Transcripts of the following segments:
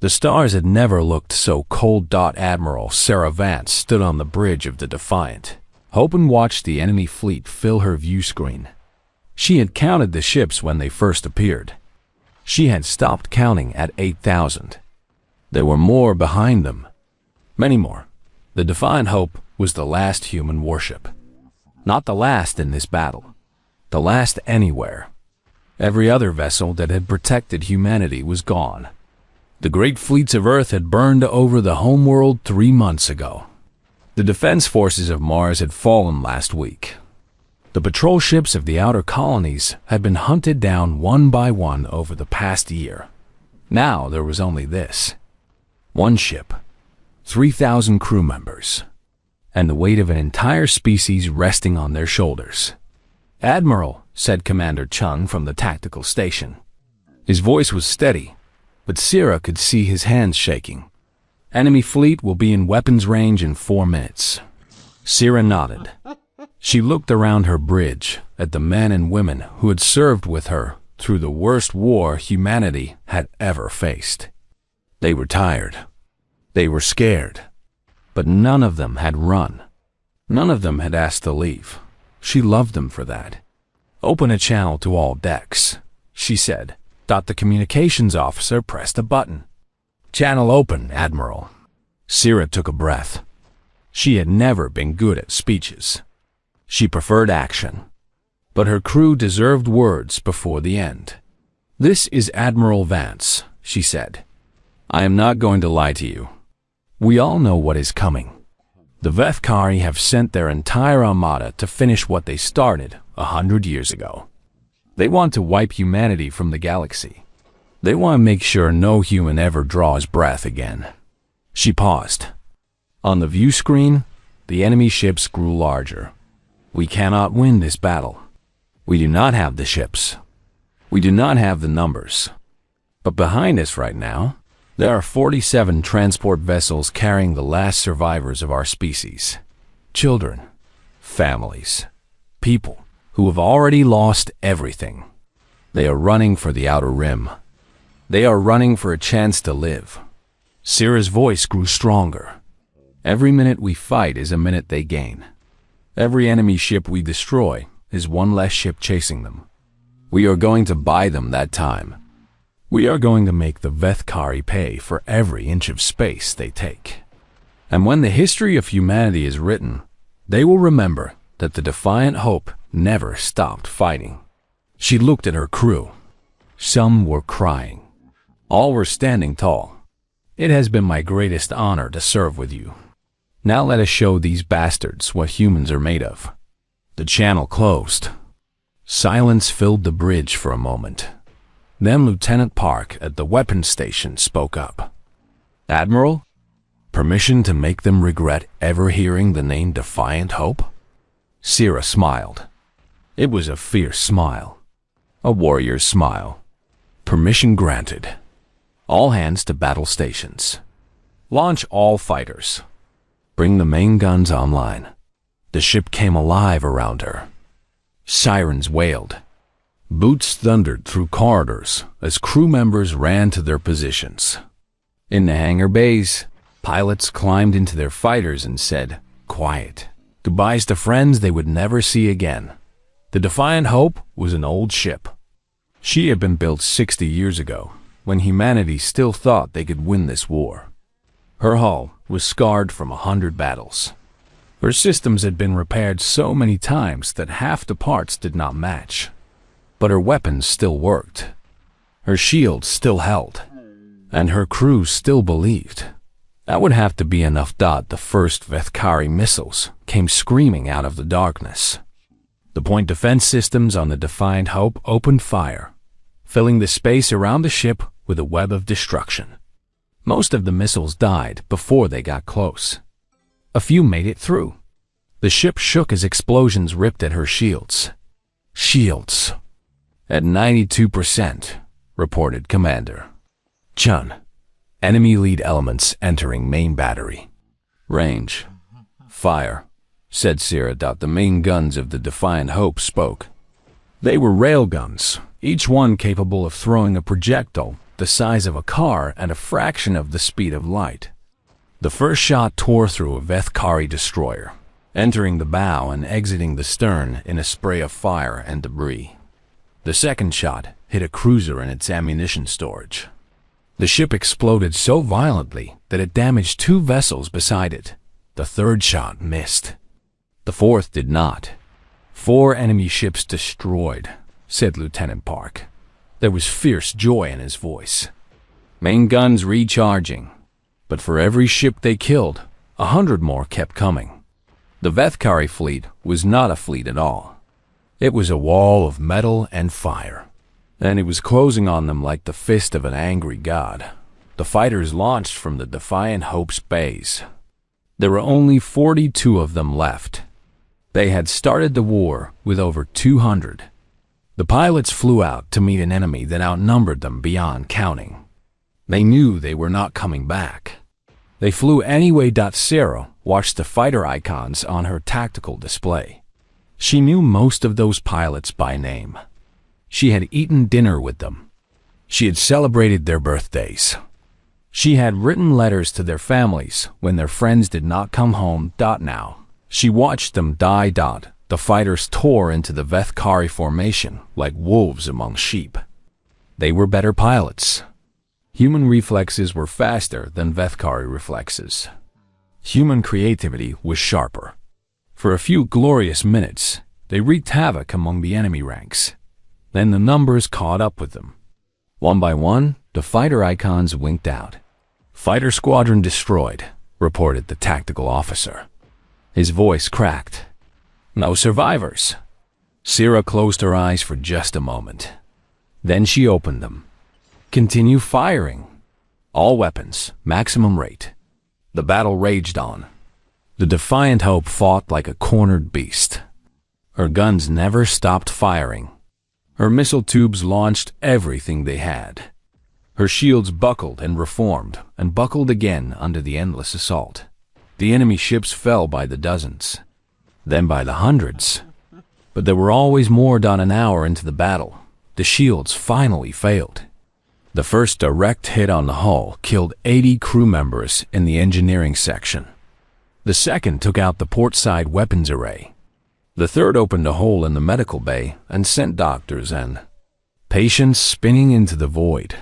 The stars had never looked so cold. Admiral Sarah Vance stood on the bridge of the Defiant Hope and watched the enemy fleet fill her view screen. She had counted the ships when they first appeared. She had stopped counting at 8,000. There were more behind them. Many more. The Defiant Hope was the last human warship. Not the last in this battle. The last anywhere. Every other vessel that had protected humanity was gone. The great fleets of Earth had burned over the homeworld 3 months ago. The defense forces of Mars had fallen last week. The patrol ships of the outer colonies had been hunted down one by one over the past year. Now there was only this. One ship, 3,000 crew members, and the weight of an entire species resting on their shoulders. "Admiral," said Commander Chung from the tactical station. His voice was steady, but Sierra could see his hands shaking. "Enemy fleet will be in weapons range in 4 minutes." Sierra nodded. She looked around her bridge at the men and women who had served with her through the worst war humanity had ever faced. They were tired. They were scared. But none of them had run. None of them had asked to leave. She loved them for that. "Open a channel to all decks," she said. The communications officer pressed a button. "Channel open, Admiral." Sierra took a breath. She had never been good at speeches. She preferred action. But her crew deserved words before the end. "This is Admiral Vance," she said. "I am not going to lie to you. We all know what is coming. The Vethkari have sent their entire armada to finish what they started 100 years ago. They want to wipe humanity from the galaxy. They want to make sure no human ever draws breath again." She paused. On the view screen, the enemy ships grew larger. "We cannot win this battle. We do not have the ships. We do not have the numbers. But behind us right now, there are 47 transport vessels carrying the last survivors of our species. Children, families, people who have already lost everything. They are running for the outer rim. They are running for a chance to live." Sierra's voice grew stronger. "Every minute we fight is a minute they gain. Every enemy ship we destroy is one less ship chasing them. We are going to buy them that time. We are going to make the Vethkari pay for every inch of space they take. And when the history of humanity is written, they will remember that the Defiant Hope never stopped fighting." She looked at her crew. Some were crying. All were standing tall. "It has been my greatest honor to serve with you. Now let us show these bastards what humans are made of." The channel closed. Silence filled the bridge for a moment. Then Lieutenant Park at the weapons station spoke up. "Admiral, permission to make them regret ever hearing the name Defiant Hope?" Sierra smiled. It was a fierce smile. A warrior's smile. "Permission granted. All hands to battle stations. Launch all fighters. Bring the main guns online." The ship came alive around her. Sirens wailed. Boots thundered through corridors as crew members ran to their positions. In the hangar bays, pilots climbed into their fighters and said, "Quiet. Goodbyes to friends they would never see again." The Defiant Hope was an old ship. She had been built 60 years ago, when humanity still thought they could win this war. Her hull was scarred from 100 battles. Her systems had been repaired so many times that half the parts did not match. But her weapons still worked. Her shields still held. And her crew still believed. That would have to be enough. The first Vethkari missiles came screaming out of the darkness. The point defense systems on the Defiant Hope opened fire, filling the space around the ship with a web of destruction. Most of the missiles died before they got close. A few made it through. The ship shook as explosions ripped at her shields. "Shields at 92%, reported Commander Chun. "Enemy lead elements entering main battery. Range. Fire," said Sierra. The main guns of the Defiant Hope spoke. They were railguns, each one capable of throwing a projectile the size of a car at a fraction of the speed of light. The first shot tore through a HFY destroyer, entering the bow and exiting the stern in a spray of fire and debris. The second shot hit a cruiser in its ammunition storage. The ship exploded so violently that it damaged 2 vessels beside it. The third shot missed. The fourth did not. 4 enemy ships destroyed, said Lieutenant Park. There was fierce joy in his voice. Main guns recharging. But for every ship they killed, 100 more kept coming. The HFY fleet was not a fleet at all. It was a wall of metal and fire, and it was closing on them like the fist of an angry god. The fighters launched from the Defiant Hope's bays. There were only 42 of them left. They had started the war with over 200. The pilots flew out to meet an enemy that outnumbered them beyond counting. They knew they were not coming back. They flew anyway. Sarah watched the fighter icons on her tactical display. She knew most of those pilots by name. She had eaten dinner with them. She had celebrated their birthdays. She had written letters to their families when their friends did not come home. Now, she watched them die. The fighters tore into the HFY formation like wolves among sheep. They were better pilots. Human reflexes were faster than HFY reflexes. Human creativity was sharper. For a few glorious minutes, they wreaked havoc among the enemy ranks. Then the numbers caught up with them. One by one, the fighter icons winked out. "Fighter squadron destroyed," reported the tactical officer. His voice cracked. "No survivors." Sarah closed her eyes for just a moment. Then she opened them. "Continue firing. All weapons, maximum rate." The battle raged on. The Defiant Hope fought like a cornered beast. Her guns never stopped firing. Her missile tubes launched everything they had. Her shields buckled and reformed, and buckled again under the endless assault. The enemy ships fell by the dozens, then by the hundreds. But there were always more. An hour into the battle, the shields finally failed. The first direct hit on the hull killed 80 crew members in the engineering section. The second took out the portside weapons array. The third opened a hole in the medical bay and sent doctors and patients spinning into the void.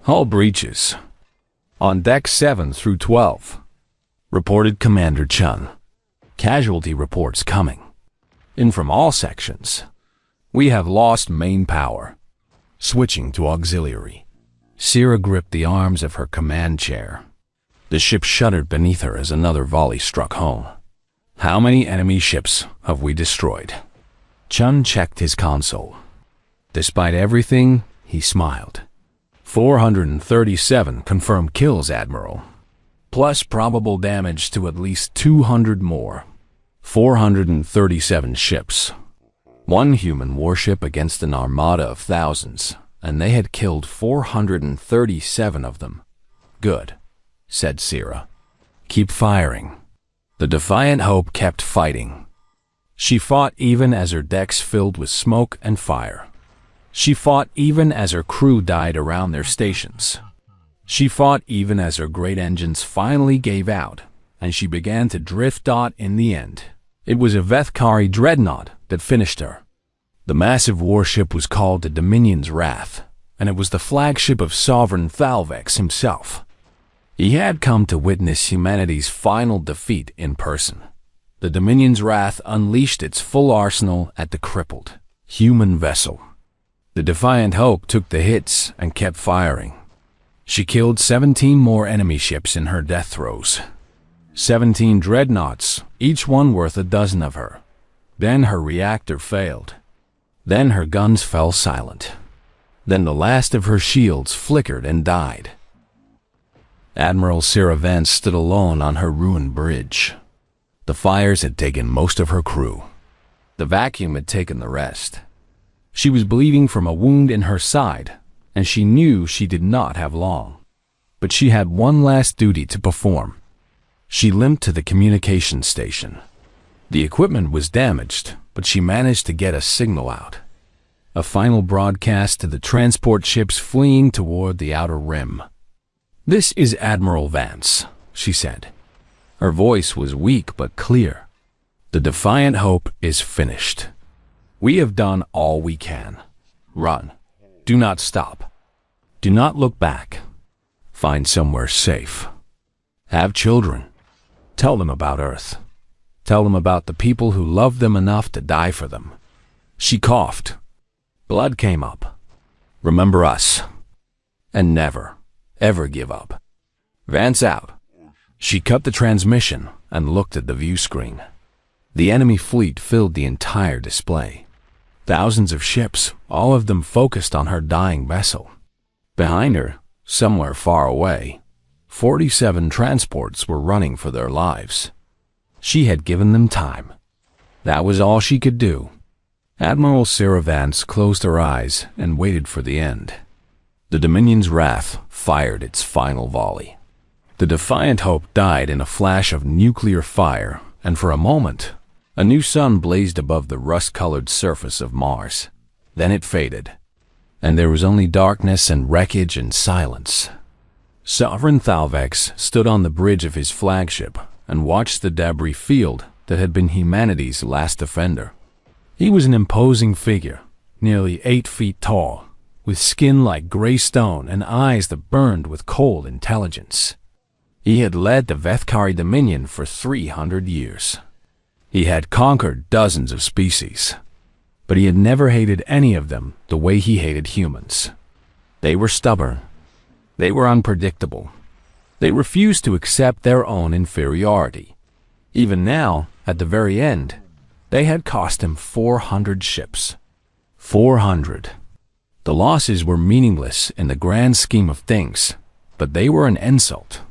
Hull breaches. On deck 7 through 12, reported Commander Chun. Casualty reports coming in from all sections. We have lost main power. Switching to auxiliary. Sarah gripped the arms of her command chair. The ship shuddered beneath her as another volley struck home. "How many enemy ships have we destroyed?" Chun checked his console. Despite everything, he smiled. 437 confirmed kills, Admiral. Plus probable damage to at least 200 more. 437 ships. 1 human warship against an armada of thousands, and they had killed 437 of them. "Good," said Sarah. "Keep firing." The Defiant Hope kept fighting. She fought even as her decks filled with smoke and fire. She fought even as her crew died around their stations. She fought even as her great engines finally gave out, and she began to drift. In the end, it was a HFY dreadnought that finished her. The massive warship was called the Dominion's Wrath, and it was the flagship of Sovereign Thalvex himself. He had come to witness humanity's final defeat in person. The Dominion's Wrath unleashed its full arsenal at the crippled human vessel. The Defiant Hope took the hits and kept firing. She killed 17 more enemy ships in her death throes. 17 dreadnoughts, each one worth a dozen of her. Then her reactor failed. Then her guns fell silent. Then the last of her shields flickered and died. Admiral Sarah Vance stood alone on her ruined bridge. The fires had taken most of her crew. The vacuum had taken the rest. She was bleeding from a wound in her side, and she knew she did not have long. But she had one last duty to perform. She limped to the communication station. The equipment was damaged, but she managed to get a signal out. a final broadcast to the transport ships fleeing toward the outer rim. "This is Admiral Vance," she said. Her voice was weak but clear. "The Defiant Hope is finished. We have done all we can. Run. Do not stop. Do not look back. Find somewhere safe. Have children. Tell them about Earth. Tell them about the people who loved them enough to die for them." She coughed. Blood came up. "Remember us. And never, ever give up. Vance out." She cut the transmission and looked at the view screen. The enemy fleet filled the entire display. Thousands of ships, all of them focused on her dying vessel. Behind her, somewhere far away, 47 transports were running for their lives. She had given them time. That was all she could do. Admiral Sarah Vance closed her eyes and waited for the end. The Dominion's wrath fired its final volley. The Defiant Hope died in a flash of nuclear fire, and for a moment, a new sun blazed above the rust-colored surface of Mars. Then it faded, and there was only darkness and wreckage and silence. Sovereign Thalvex stood on the bridge of his flagship and watched the debris field that had been humanity's last defender. He was an imposing figure, nearly 8 feet tall, with skin like gray stone and eyes that burned with cold intelligence. He had led the Vethkari Dominion for 300 years. He had conquered dozens of species, but he had never hated any of them the way he hated humans. They were stubborn. They were unpredictable. They refused to accept their own inferiority. Even now, at the very end, they had cost him 400 ships. 400. The losses were meaningless in the grand scheme of things, but they were an insult.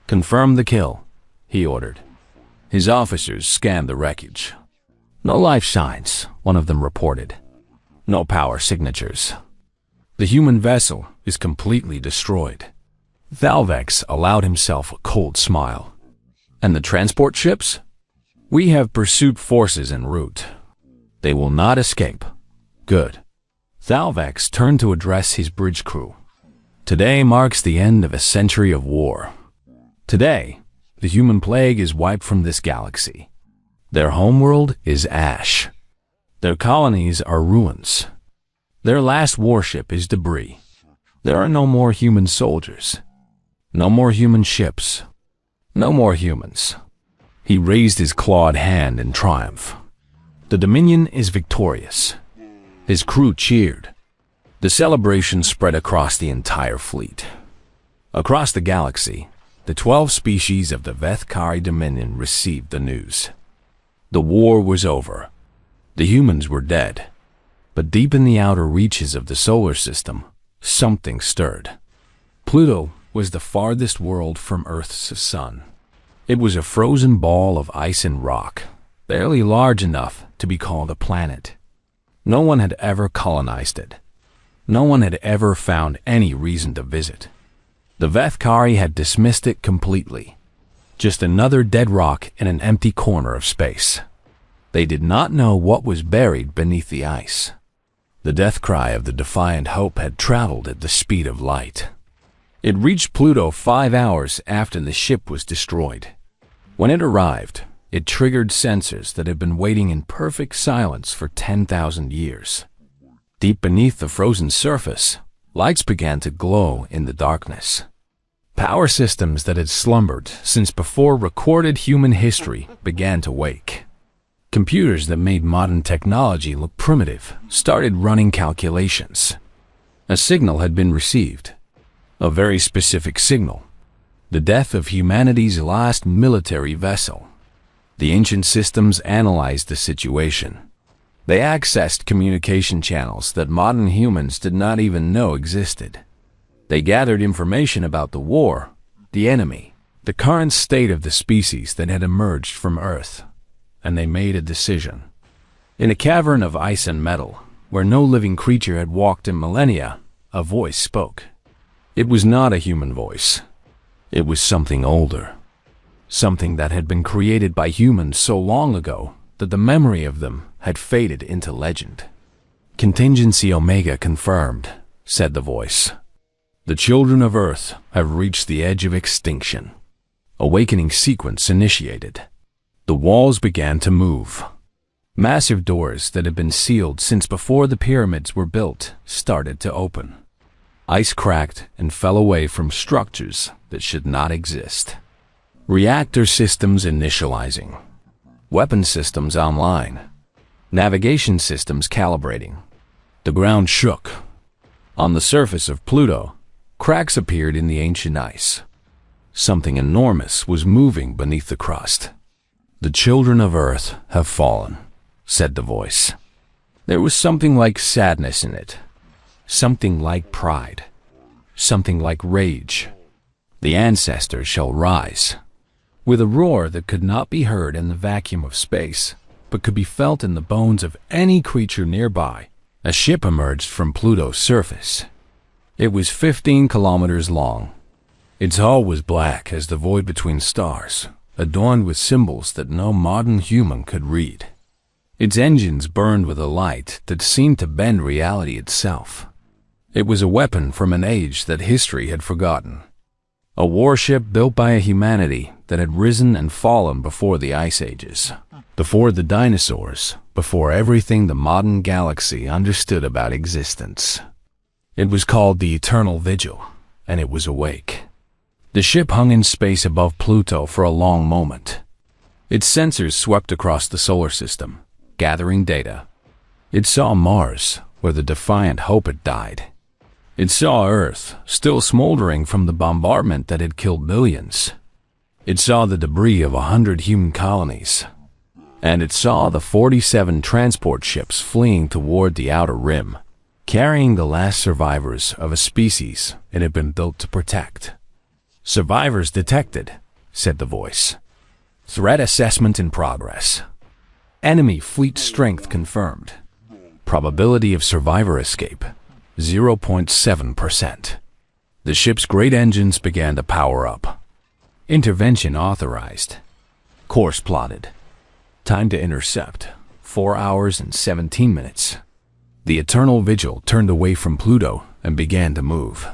"Confirm the kill," he ordered. His officers scanned the wreckage. "No life signs," one of them reported. "No power signatures. The human vessel is completely destroyed." Thalvex allowed himself a cold smile. "And the transport ships? We have pursuit forces en route. They will not escape." "Good." Thalvex turned to address his bridge crew. "Today marks the end of a century of war. Today, the human plague is wiped from this galaxy. Their homeworld is ash. Their colonies are ruins. Their last warship is debris. There are no more human soldiers. No more human ships. No more humans." He raised his clawed hand in triumph. "The Dominion is victorious." His crew cheered. The celebration spread across the entire fleet. Across the galaxy, the 12 species of the Vethkari Dominion received the news. The war was over. The humans were dead. But deep in the outer reaches of the solar system, something stirred. Pluto was the farthest world from Earth's sun. It was a frozen ball of ice and rock, barely large enough to be called a planet. No one had ever colonized it. No one had ever found any reason to visit. The Vethkari had dismissed it completely. Just another dead rock in an empty corner of space. They did not know what was buried beneath the ice. The death cry of the Defiant Hope had traveled at the speed of light. It reached Pluto 5 hours after the ship was destroyed. When it arrived, it triggered sensors that had been waiting in perfect silence for 10,000 years. Deep beneath the frozen surface, lights began to glow in the darkness. Power systems that had slumbered since before recorded human history began to wake. Computers that made modern technology look primitive started running calculations. A signal had been received. A very specific signal. The death of humanity's last military vessel. The ancient systems analyzed the situation. They accessed communication channels that modern humans did not even know existed. They gathered information about the war, the enemy, the current state of the species that had emerged from Earth, and they made a decision. In a cavern of ice and metal, where no living creature had walked in millennia, a voice spoke. It was not a human voice. It was something older. Something that had been created by humans so long ago that the memory of them had faded into legend. Contingency Omega confirmed, said the voice. The children of Earth have reached the edge of extinction. Awakening sequence initiated. The walls began to move. Massive doors that had been sealed since before the pyramids were built started to open. Ice cracked and fell away from structures that should not exist. Reactor systems initializing. Weapon systems online. Navigation systems calibrating. The ground shook. On the surface of Pluto, cracks appeared in the ancient ice. Something enormous was moving beneath the crust. The children of Earth have fallen, said the voice. There was something like sadness in it. Something like pride. Something like rage. The ancestors shall rise. With a roar that could not be heard in the vacuum of space, but could be felt in the bones of any creature nearby, a ship emerged from Pluto's surface. It was 15 kilometers long. Its hull was black as the void between stars, adorned with symbols that no modern human could read. Its engines burned with a light that seemed to bend reality itself. It was a weapon from an age that history had forgotten. A warship built by a humanity that had risen and fallen before the ice ages, before the dinosaurs, before everything the modern galaxy understood about existence. It was called the Eternal Vigil, and it was awake. The ship hung in space above Pluto for a long moment. Its sensors swept across the solar system, gathering data. It saw Mars, where the defiant hope had died. It saw Earth, still smoldering from the bombardment that had killed millions. It saw the debris of 100 human colonies. And it saw the 47 transport ships fleeing toward the outer rim, carrying the last survivors of a species it had been built to protect. Survivors detected, said the voice. Threat assessment in progress. Enemy fleet strength confirmed. Probability of survivor escape, 0.7%. The ship's great engines began to power up. Intervention authorized. Course plotted. Time to intercept, 4 hours and 17 minutes. The Eternal Vigil turned away from Pluto and began to move.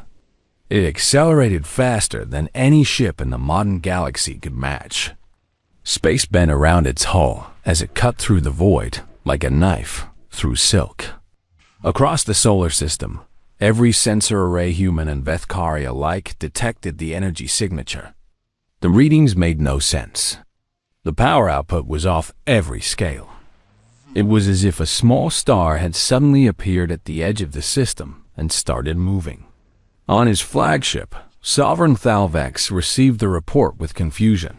It accelerated faster than any ship in the modern galaxy could match. Space bent around its hull as it cut through the void like a knife through silk. Across the solar system, every sensor array, human and Vethkari alike, detected the energy signature. The readings made no sense. The power output was off every scale. It was as if a small star had suddenly appeared at the edge of the system and started moving. On his flagship, Sovereign Thalvex received the report with confusion.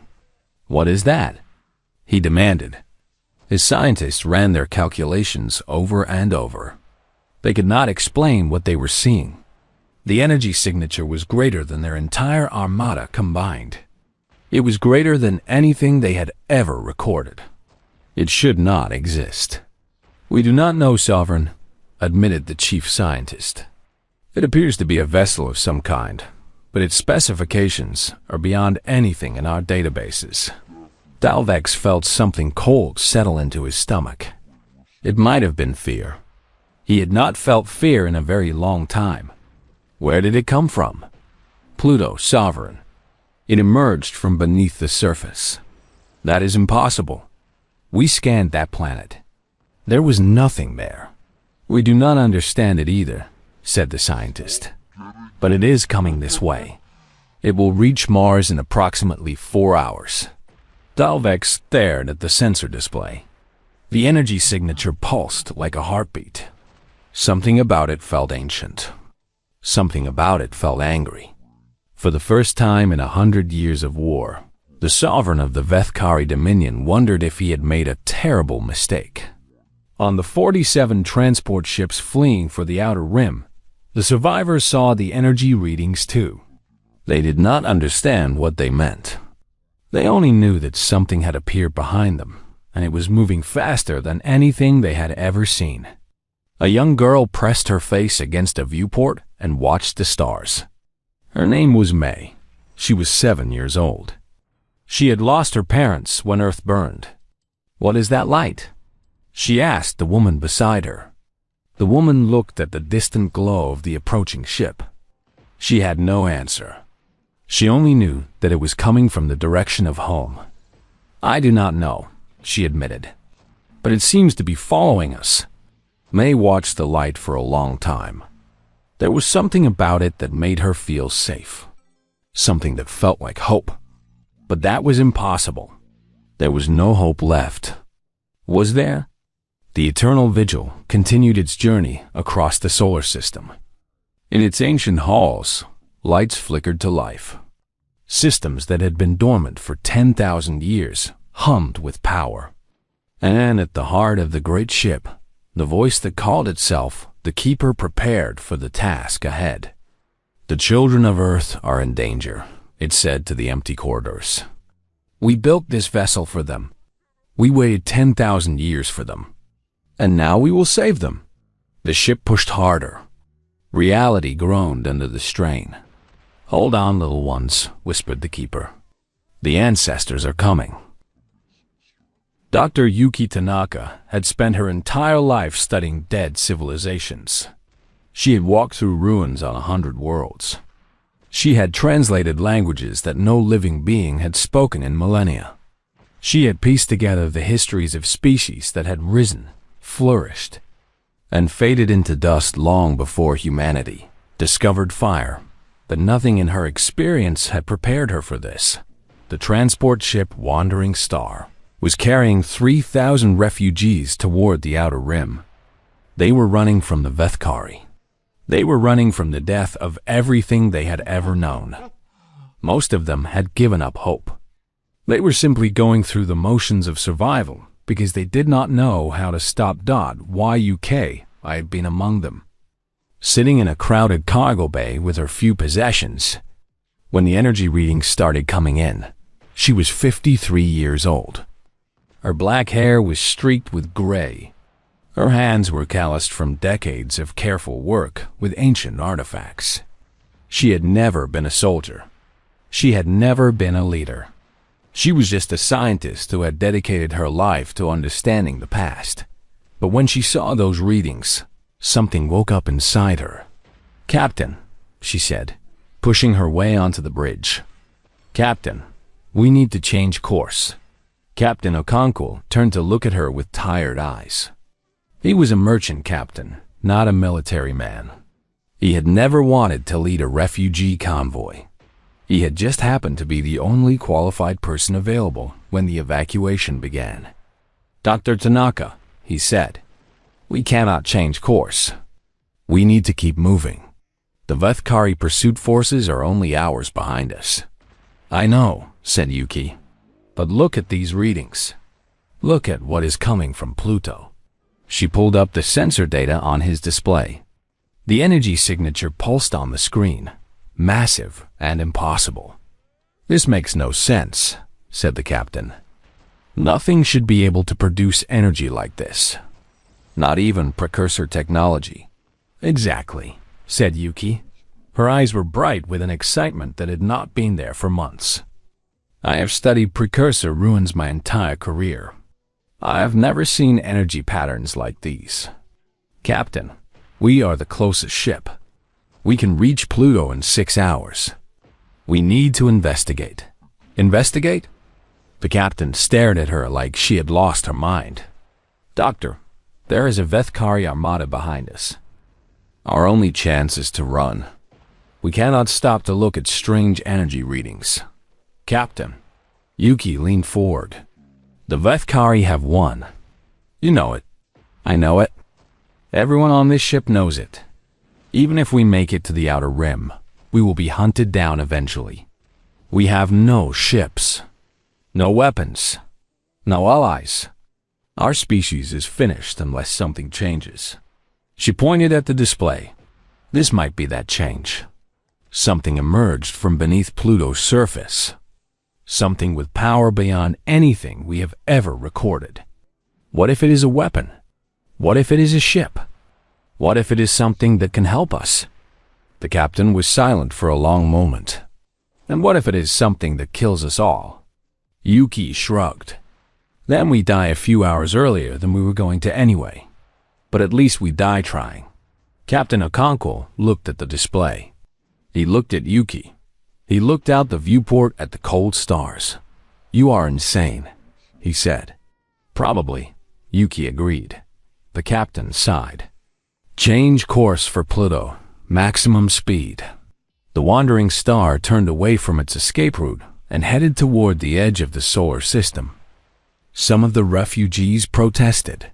"What is that?" he demanded. His scientists ran their calculations over and over. They could not explain what they were seeing. The energy signature was greater than their entire armada combined. It was greater than anything they had ever recorded. It should not exist. "We do not know, Sovereign," admitted the chief scientist. "It appears to be a vessel of some kind, but its specifications are beyond anything in our databases." Thalvex felt something cold settle into his stomach. It might have been fear. He had not felt fear in a very long time. Where did it come from? Pluto, Sovereign. It emerged from beneath the surface. That is impossible. We scanned that planet. There was nothing there. "We do not understand it either," said the scientist. "But it is coming this way. It will reach Mars in approximately 4 hours." Thalvex stared at the sensor display. The energy signature pulsed like a heartbeat. Something about it felt ancient. Something about it felt angry. For the first time in 100 years of war, the Sovereign of the Vethkari Dominion wondered if he had made a terrible mistake. On the 47 transport ships fleeing for the outer rim, the survivors saw the energy readings too. They did not understand what they meant. They only knew that something had appeared behind them, and it was moving faster than anything they had ever seen. A young girl pressed her face against a viewport and watched the stars. Her name was May. She was 7 years old. She had lost her parents when Earth burned. "What is that light?" she asked the woman beside her. The woman looked at the distant glow of the approaching ship. She had no answer. She only knew that it was coming from the direction of home. "I do not know," she admitted, "but it seems to be following us." May watched the light for a long time. There was something about it that made her feel safe. Something that felt like hope. But that was impossible. There was no hope left. Was there? The eternal vigil continued its journey across the solar system. In its ancient halls, lights flickered to life. Systems that had been dormant for 10,000 years hummed with power. And at the heart of the great ship, the voice that called itself the Keeper prepared for the task ahead. "The children of Earth are in danger," it said to the empty corridors. "We built this vessel for them. We waited 10,000 years for them. And now we will save them." The ship pushed harder. Reality groaned under the strain. "Hold on, little ones," whispered the Keeper. "The ancestors are coming." Dr. Yuki Tanaka had spent her entire life studying dead civilizations. She had walked through ruins on 100 worlds. She had translated languages that no living being had spoken in millennia. She had pieced together the histories of species that had risen, flourished, and faded into dust long before humanity discovered fire. But nothing in her experience had prepared her for this. The transport ship Wandering Star was carrying 3,000 refugees toward the Outer Rim. They were running from the Vethkari. They were running from the death of everything they had ever known. Most of them had given up hope. They were simply going through the motions of survival because they did not know how to stop. YUK, I had been among them. Sitting in a crowded cargo bay with her few possessions, when the energy readings started coming in, she was 53 years old. Her black hair was streaked with gray. Her hands were calloused from decades of careful work with ancient artifacts. She had never been a soldier. She had never been a leader. She was just a scientist who had dedicated her life to understanding the past. But when she saw those readings, something woke up inside her. "Captain," she said, pushing her way onto the bridge. "Captain, we need to change course." Captain Okonkwo turned to look at her with tired eyes. He was a merchant captain, not a military man. He had never wanted to lead a refugee convoy. He had just happened to be the only qualified person available when the evacuation began. "Dr. Tanaka," he said, "we cannot change course. We need to keep moving. The Vethkari pursuit forces are only hours behind us." "I know," said Yuki, "but look at these readings. Look at what is coming from Pluto." She pulled up the sensor data on his display. The energy signature pulsed on the screen, massive and impossible. "This makes no sense," said the captain. "Nothing should be able to produce energy like this. Not even precursor technology." "Exactly," said Yuki. Her eyes were bright with an excitement that had not been there for months. "I have studied precursor ruins my entire career. I have never seen energy patterns like these. Captain, we are the closest ship. We can reach Pluto in 6 hours. We need to investigate." "Investigate?" The captain stared at her like she had lost her mind. "Doctor, there is a Vethkari armada behind us. Our only chance is to run. We cannot stop to look at strange energy readings." "Captain." Yuki leaned forward. "The Vethkari have won. You know it. I know it. Everyone on this ship knows it. Even if we make it to the Outer Rim, we will be hunted down eventually. We have no ships, no weapons, no allies. Our species is finished unless something changes." She pointed at the display. This might be that change. Something emerged from beneath Pluto's surface. Something with power beyond anything we have ever recorded. What if it is a weapon? What if it is a ship? What if it is something that can help us? The captain was silent for a long moment. And what if it is something that kills us all? Yuki shrugged. Then we die a few hours earlier than we were going to anyway. But at least we die trying. Captain Okonkwo looked at the display. He looked at Yuki. He looked out the viewport at the cold stars. "You are insane," he said. "Probably," Yuki agreed. The captain sighed. "Change course for Pluto. Maximum speed." The wandering star turned away from its escape route and headed toward the edge of the solar system. Some of the refugees protested.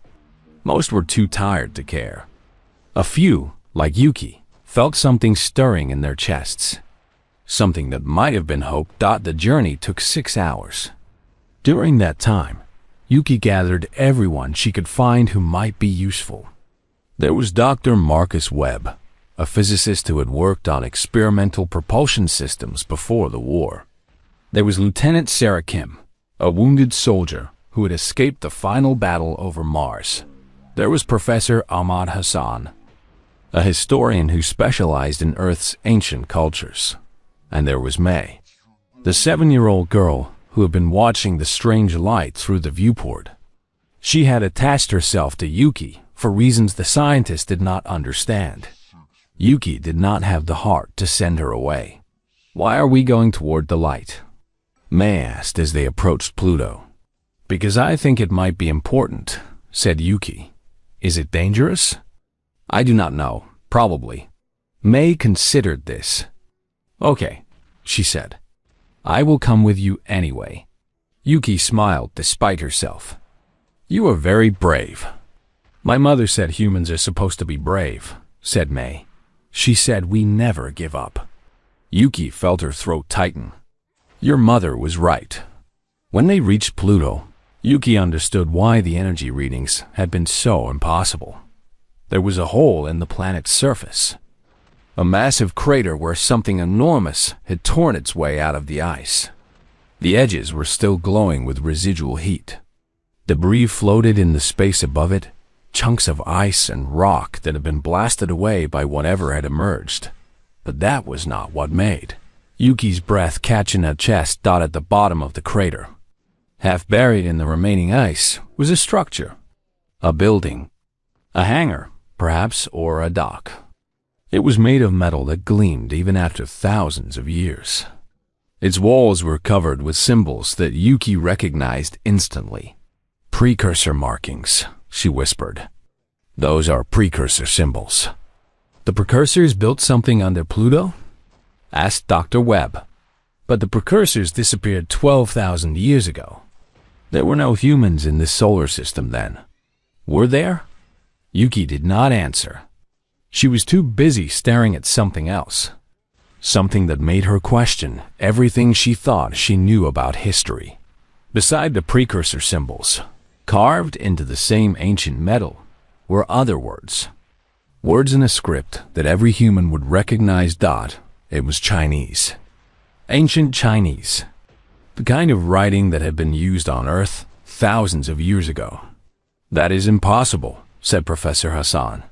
Most were too tired to care. A few, like Yuki, felt something stirring in their chests. Something that might have been hope. The journey took 6 hours. During that time, Yuki gathered everyone she could find who might be useful. There was Dr. Marcus Webb, a physicist who had worked on experimental propulsion systems before the war. There was Lieutenant Sarah Kim, a wounded soldier who had escaped the final battle over Mars. There was Professor Ahmad Hassan, a historian who specialized in Earth's ancient cultures. And there was May, the 7-year-old girl who had been watching the strange light through the viewport. She had attached herself to Yuki for reasons the scientists did not understand. Yuki did not have the heart to send her away. "Why are we going toward the light?" May asked as they approached Pluto. "Because I think it might be important," said Yuki. "Is it dangerous?" "I do not know. Probably." May considered this. "Okay," she said. "I will come with you anyway." Yuki smiled despite herself. "You are very brave." "My mother said humans are supposed to be brave," said May. "She said we never give up." Yuki felt her throat tighten. Your mother was right. When they reached Pluto, Yuki understood why the energy readings had been so impossible. There was a hole in the planet's surface, a massive crater where something enormous had torn its way out of the ice. The edges were still glowing with residual heat. Debris floated in the space above it, chunks of ice and rock that had been blasted away by whatever had emerged. But that was not what made Yuki's breath catch in her chest. At the bottom of the crater, half buried in the remaining ice, was a structure, a building, a hangar, perhaps, or a dock. It was made of metal that gleamed even after thousands of years. Its walls were covered with symbols that Yuki recognized instantly. "Precursor markings," she whispered. "Those are precursor symbols." "The precursors built something under Pluto?" asked Dr. Webb. "But the precursors disappeared 12,000 years ago. There were no humans in this solar system then. Were there?" Yuki did not answer. She was too busy staring at something else, something that made her question everything she thought she knew about history. Beside the precursor symbols, carved into the same ancient metal, were other words. Words in a script that every human would recognize. It was Chinese. Ancient Chinese. The kind of writing that had been used on Earth thousands of years ago. "That is impossible," said Professor Hassan.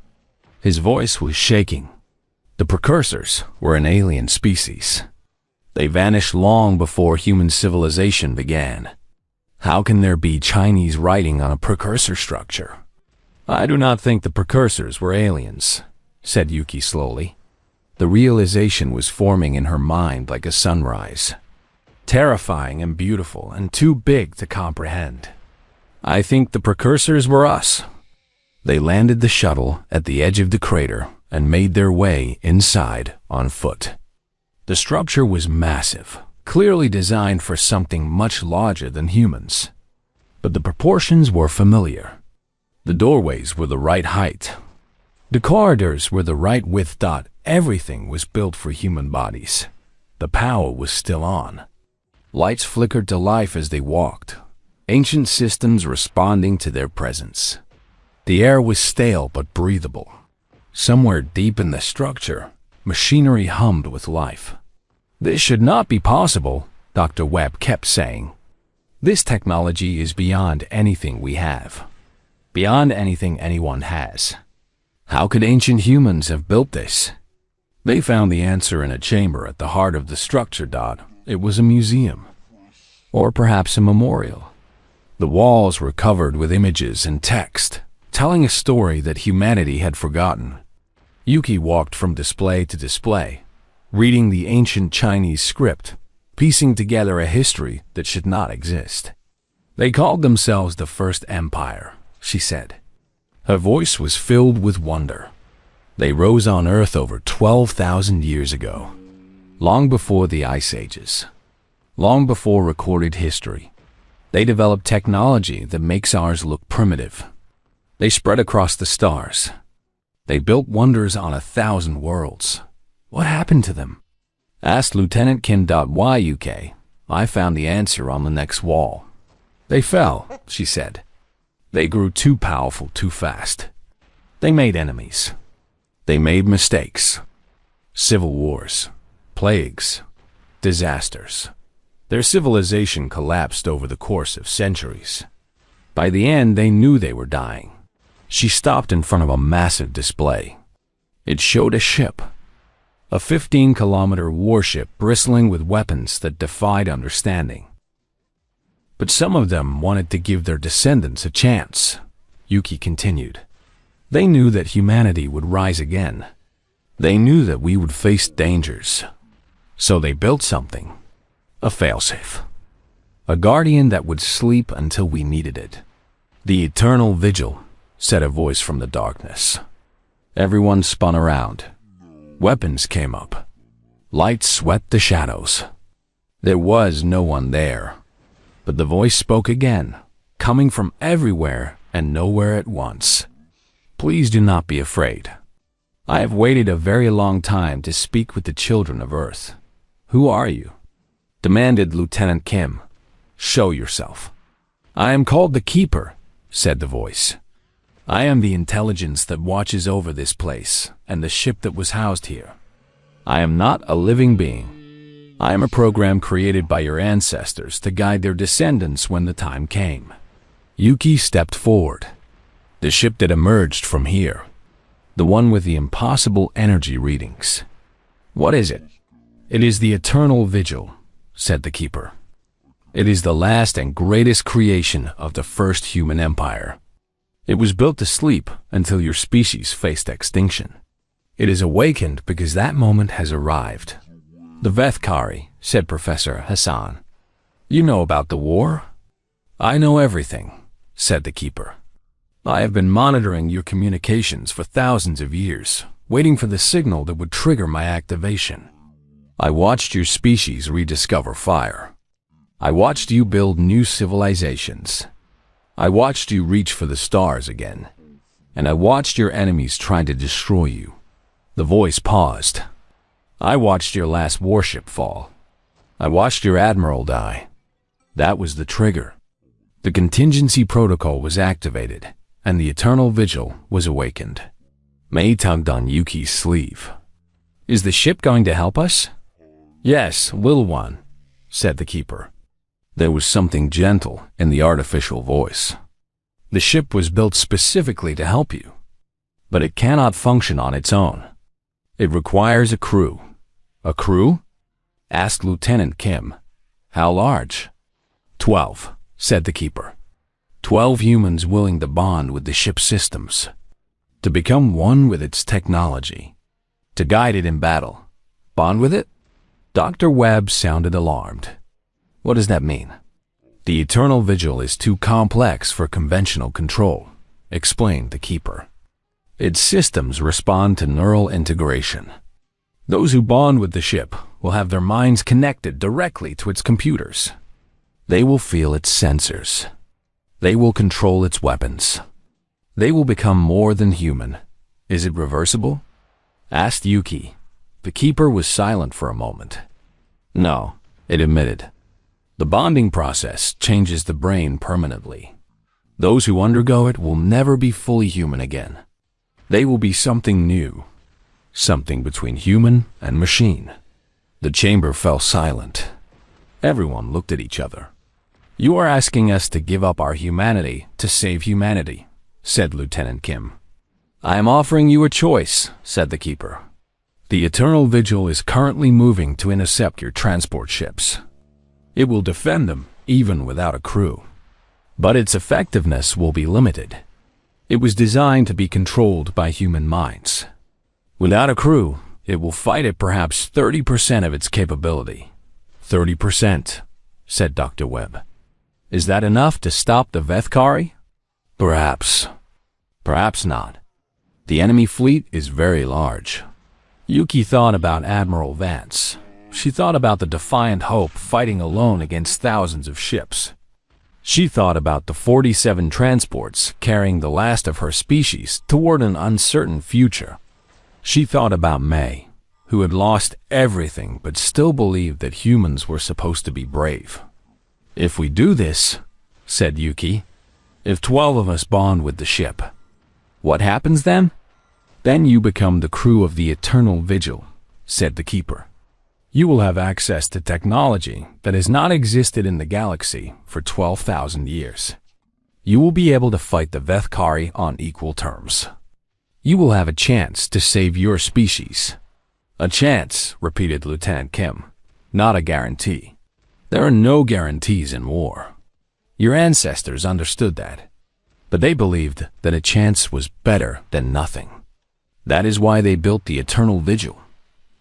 His voice was shaking. "The precursors were an alien species. They vanished long before human civilization began. How can there be Chinese writing on a precursor structure?" "I do not think the precursors were aliens," said Yuki slowly. The realization was forming in her mind like a sunrise, terrifying and beautiful and too big to comprehend. "I think the precursors were us." They landed the shuttle at the edge of the crater and made their way inside on foot. The structure was massive, clearly designed for something much larger than humans. But the proportions were familiar. The doorways were the right height. The corridors were the right width. Everything was built for human bodies. The power was still on. Lights flickered to life as they walked, ancient systems responding to their presence. The air was stale but breathable. Somewhere deep in the structure, machinery hummed with life. "This should not be possible," Dr. Webb kept saying. "This technology is beyond anything we have, beyond anything anyone has. How could ancient humans have built this?" They found the answer in a chamber at the heart of the structure. It was a museum, or perhaps a memorial. The walls were covered with images and text, telling a story that humanity had forgotten. Yuki walked from display to display, reading the ancient Chinese script, piecing together a history that should not exist. They called themselves the First Empire, she said. Her voice was filled with wonder. They rose on Earth over 12,000 years ago, long before the Ice Ages, long before recorded history. They developed technology that makes ours look primitive. They spread across the stars. They built wonders on 1,000 worlds. What happened to them? Asked Lieutenant Kim. Yuk. I found the answer on the next wall. They fell, she said. They grew too powerful too fast. They made enemies. They made mistakes. Civil wars, plagues, disasters. Their civilization collapsed over the course of centuries. By the end, they knew they were dying. She stopped in front of a massive display. It showed a ship, a 15-kilometer warship bristling with weapons that defied understanding. But some of them wanted to give their descendants a chance, Yuki continued. They knew that humanity would rise again. They knew that we would face dangers. So they built something. A failsafe. A guardian that would sleep until we needed it. The eternal vigil, said a voice from the darkness. Everyone spun around. Weapons came up. Light swept the shadows. There was no one there. But the voice spoke again, coming from everywhere and nowhere at once. Please do not be afraid. I have waited a very long time to speak with the children of Earth. Who are you? Demanded Lieutenant Kim. Show yourself. I am called the Keeper, said the voice. I am the intelligence that watches over this place and the ship that was housed here. I am not a living being. I am a program created by your ancestors to guide their descendants when the time came. Yuki stepped forward. The ship that emerged from here. The one with the impossible energy readings. What is it? It is the Eternal Vigil, said the Keeper. It is the last and greatest creation of the first human empire. It was built to sleep until your species faced extinction. It is awakened because that moment has arrived. The Vethkari, said Professor Hassan. You know about the war? I know everything, said the Keeper. I have been monitoring your communications for thousands of years, waiting for the signal that would trigger my activation. I watched your species rediscover fire. I watched you build new civilizations. I watched you reach for the stars again. And I watched your enemies try to destroy you. The voice paused. I watched your last warship fall. I watched your admiral die. That was the trigger. The contingency protocol was activated, and the Eternal Vigil was awakened. Mei tugged on Yuki's sleeve. Is the ship going to help us? Yes, little one, said the Keeper. There was something gentle in the artificial voice. The ship was built specifically to help you, but it cannot function on its own. It requires a crew. A crew? Asked Lieutenant Kim. How large? 12, said the Keeper. 12 humans willing to bond with the ship's systems, to become one with its technology, to guide it in battle. Bond with it? Dr. Webb sounded alarmed. What does that mean? The Eternal Vigil is too complex for conventional control, explained the Keeper. Its systems respond to neural integration. Those who bond with the ship will have their minds connected directly to its computers. They will feel its sensors. They will control its weapons. They will become more than human. Is it reversible? Asked Yuki. The Keeper was silent for a moment. No, it admitted. The bonding process changes the brain permanently. Those who undergo it will never be fully human again. They will be something new, something between human and machine. The chamber fell silent. Everyone looked at each other. You are asking us to give up our humanity to save humanity, said Lieutenant Kim. I am offering you a choice, said the Keeper. The Eternal Vigil is currently moving to intercept your transport ships. It will defend them even without a crew. But its effectiveness will be limited. It was designed to be controlled by human minds. Without a crew, it will fight at perhaps 30% of its capability. 30%, said Dr. Webb. Is that enough to stop the Vethkari? Perhaps. Perhaps not. The enemy fleet is very large. Yuki thought about Admiral Vance. She thought about the Defiant Hope fighting alone against thousands of ships. She thought about the 47 transports carrying the last of her species toward an uncertain future. She thought about May, who had lost everything but still believed that humans were supposed to be brave. If we do this, said Yuki, if 12 of us bond with the ship, what happens then? Then you become the crew of the Eternal Vigil, said the Keeper. You will have access to technology that has not existed in the galaxy for 12,000 years. You will be able to fight the Vethkari on equal terms. You will have a chance to save your species. A chance, repeated Lieutenant Kim, not a guarantee. There are no guarantees in war. Your ancestors understood that, but they believed that a chance was better than nothing. That is why they built the Eternal Vigil.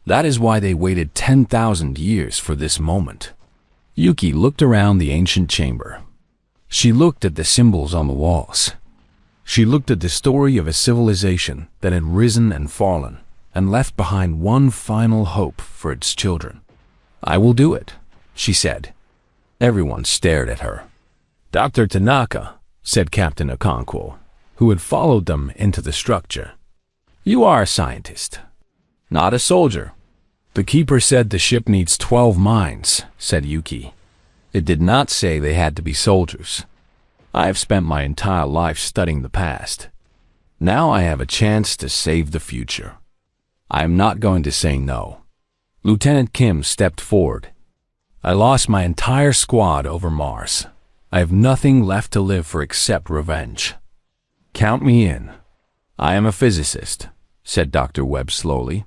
That is why they waited 10,000 years for this moment. Yuki looked around the ancient chamber. She looked at the symbols on the walls. She looked at the story of a civilization that had risen and fallen and left behind one final hope for its children. I will do it, she said. Everyone stared at her. Dr. Tanaka, said Captain Okonkwo, who had followed them into the structure. You are a scientist, not a soldier. The Keeper said the ship needs 12 minds, said Yuki. It did not say they had to be soldiers. I have spent my entire life studying the past. Now I have a chance to save the future. I am not going to say no. Lieutenant Kim stepped forward. I lost my entire squad over Mars. I have nothing left to live for except revenge. Count me in. I am a physicist, said Dr. Webb slowly.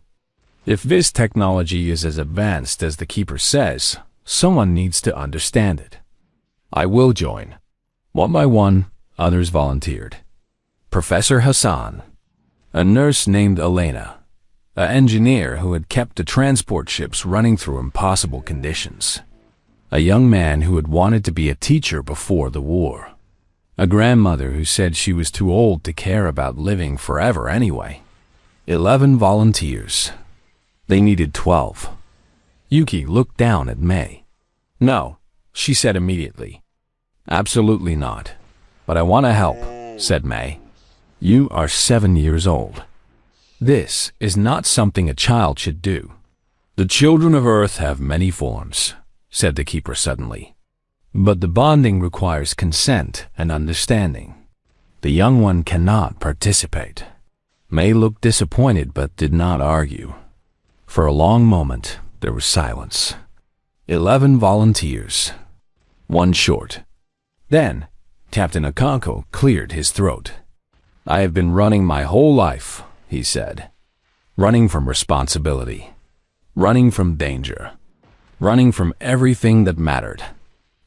If this technology is as advanced as the Keeper says, someone needs to understand it. I will join. One by one, others volunteered. Professor Hassan, a nurse named Elena, an engineer who had kept the transport ships running through impossible conditions, a young man who had wanted to be a teacher before the war, a grandmother who said she was too old to care about living forever anyway. 11 volunteers. They needed 12. Yuki looked down at May. No, she said immediately. Absolutely not. But I want to help, said May. You are 7 years old. This is not something a child should do. The children of Earth have many forms, said the Keeper suddenly. But the bonding requires consent and understanding. The young one cannot participate. May looked disappointed but did not argue. For a long moment, there was silence. 11 volunteers. One short. Then, Captain Okonkwo cleared his throat. I have been running my whole life, he said. Running from responsibility. Running from danger. Running from everything that mattered.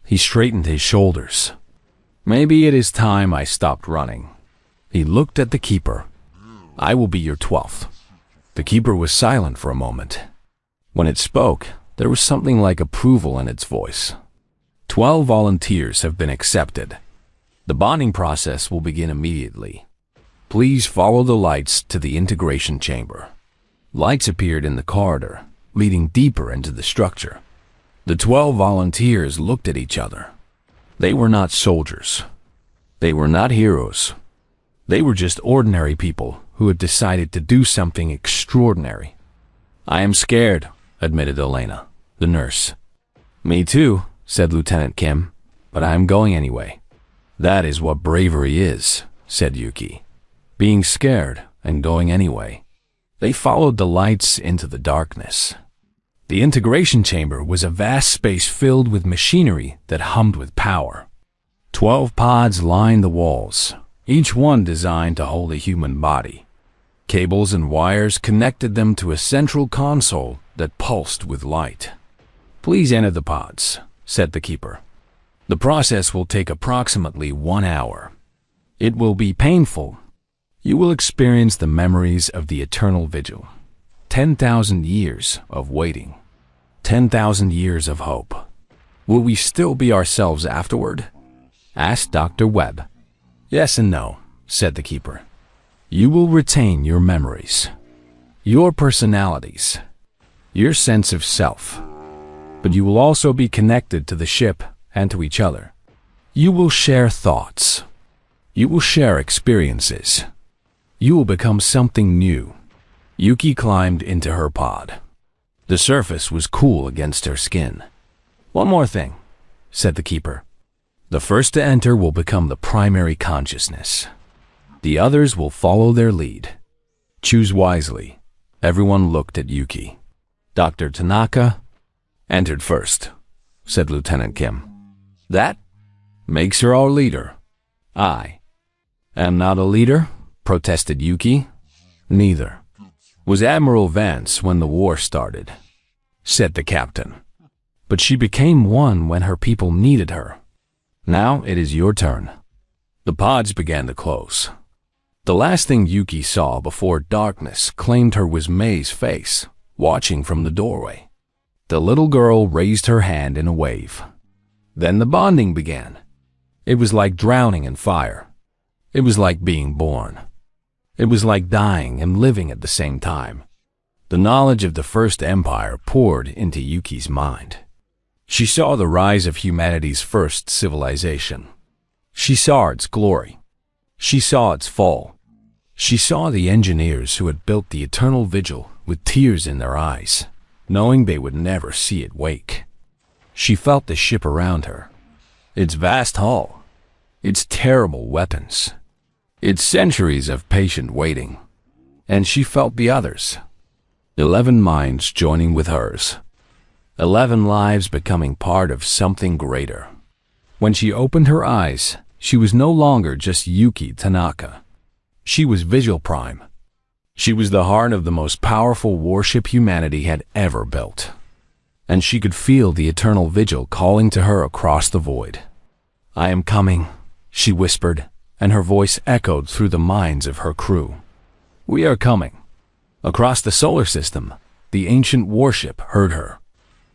He straightened his shoulders. Maybe it is time I stopped running. He looked at the Keeper. I will be your 12th. The Keeper was silent for a moment. When it spoke, there was something like approval in its voice. 12 volunteers have been accepted. The bonding process will begin immediately. Please follow the lights to the integration chamber. Lights appeared in the corridor, leading deeper into the structure. The 12 volunteers looked at each other. They were not soldiers. They were not heroes. They were just ordinary people who had decided to do something extraordinary. I am scared, admitted Elena, the nurse. Me too, said Lieutenant Kim, but I am going anyway. That is what bravery is, said Yuki. Being scared and going anyway. They followed the lights into the darkness. The integration chamber was a vast space filled with machinery that hummed with power. 12 pods lined the walls, each one designed to hold a human body. Cables and wires connected them to a central console that pulsed with light. Please enter the pods, said the Keeper. The process will take approximately 1 hour. It will be painful, You will experience the memories of the eternal vigil. 10,000 years of waiting. 10,000 years of hope. Will we still be ourselves afterward? Asked Dr. Webb. Yes and no, said the keeper. You will retain your memories, your personalities, your sense of self, but you will also be connected to the ship and to each other. You will share thoughts. You will share experiences. You will become something new. Yuki climbed into her pod. The surface was cool against her skin. One more thing, said the keeper. The first to enter will become the primary consciousness. The others will follow their lead. Choose wisely. Everyone looked at Yuki. Dr. Tanaka entered first, said Lieutenant Kim. That makes her our leader. I am not a leader, protested Yuki. Neither was Admiral Vance when the war started, said the captain. But she became one when her people needed her. Now it is your turn. The pods began to close. The last thing Yuki saw before darkness claimed her was May's face, watching from the doorway. The little girl raised her hand in a wave. Then the bonding began. It was like drowning in fire. It was like being born. It was like dying and living at the same time. The knowledge of the First Empire poured into Yuki's mind. She saw the rise of humanity's first civilization. She saw its glory. She saw its fall. She saw the engineers who had built the eternal vigil with tears in their eyes, knowing they would never see it wake. She felt the ship around her, its vast hull, its terrible weapons, its centuries of patient waiting. And she felt the others, 11 minds joining with hers, 11 lives becoming part of something greater. When she opened her eyes, she was no longer just Yuki Tanaka. She was Vigil Prime. She was the heart of the most powerful warship humanity had ever built. And she could feel the eternal vigil calling to her across the void. I am coming, she whispered, and her voice echoed through the minds of her crew. We are coming. Across the solar system, the ancient warship heard her.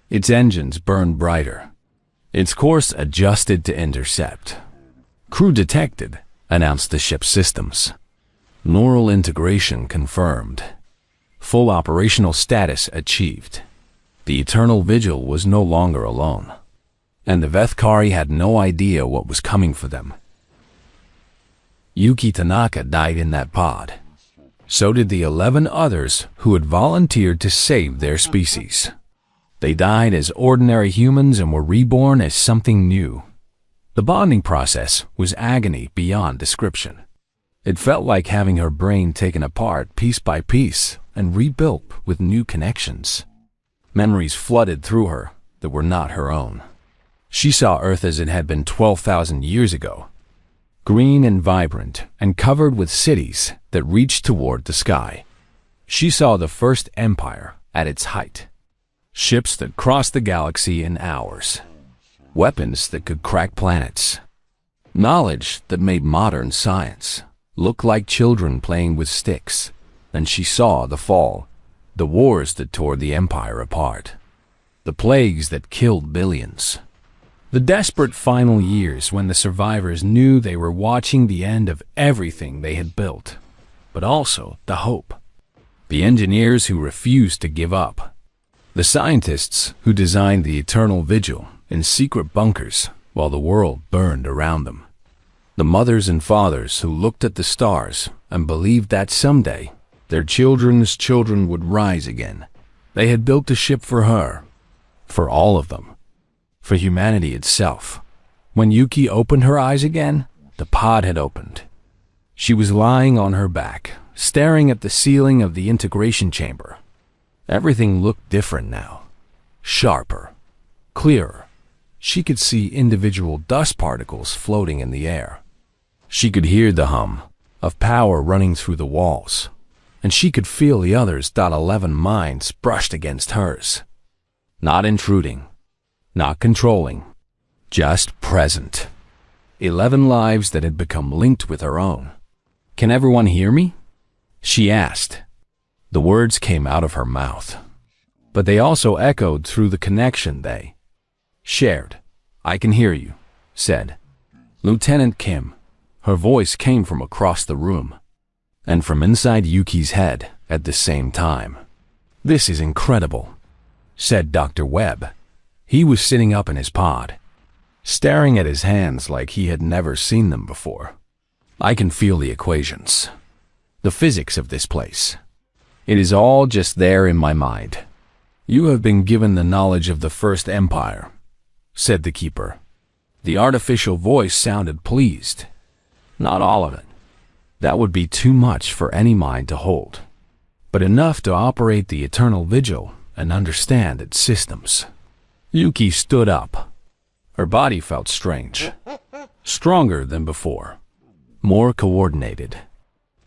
Its engines burned brighter. Its course adjusted to intercept. Crew detected, announced the ship's systems. Neural integration confirmed. Full operational status achieved. The eternal vigil was no longer alone, and the Vethkari had no idea what was coming for them. Yuki Tanaka died in that pod. So did the 11 others who had volunteered to save their species. They died as ordinary humans and were reborn as something new. The bonding process was agony beyond description. It felt like having her brain taken apart piece by piece and rebuilt with new connections. Memories flooded through her that were not her own. She saw Earth as it had been 12,000 years ago, green and vibrant and covered with cities that reached toward the sky. She saw the first empire at its height. Ships that crossed the galaxy in hours. Weapons that could crack planets. Knowledge that made modern science look like children playing with sticks. And she saw the fall, the wars that tore the empire apart, the plagues that killed billions. The desperate final years when the survivors knew they were watching the end of everything they had built, but also the hope. The engineers who refused to give up. The scientists who designed the eternal vigil in secret bunkers while the world burned around them. The mothers and fathers who looked at the stars and believed that someday their children's children would rise again. They had built a ship for her, for all of them, for humanity itself. When Yuki opened her eyes again, the pod had opened. She was lying on her back, staring at the ceiling of the integration chamber. Everything looked different now, sharper, clearer. She could see individual dust particles floating in the air. She could hear the hum of power running through the walls, and she could feel the others' 11 minds brushed against hers. Not intruding, not controlling, just present. 11 lives that had become linked with her own, Can everyone hear me? She asked. The words came out of her mouth, but they also echoed through the connection they shared. I can hear you, said Lieutenant Kim. Her voice came from across the room, and from inside Yuki's head at the same time. This is incredible, said Dr. Webb. He was sitting up in his pod, staring at his hands like he had never seen them before. I can feel the equations, the physics of this place. It is all just there in my mind. You have been given the knowledge of the First Empire, said the keeper. The artificial voice sounded pleased. Not all of it. That would be too much for any mind to hold, but enough to operate the Eternal Vigil and understand its systems. Yuki stood up. Her body felt strange, stronger than before, more coordinated.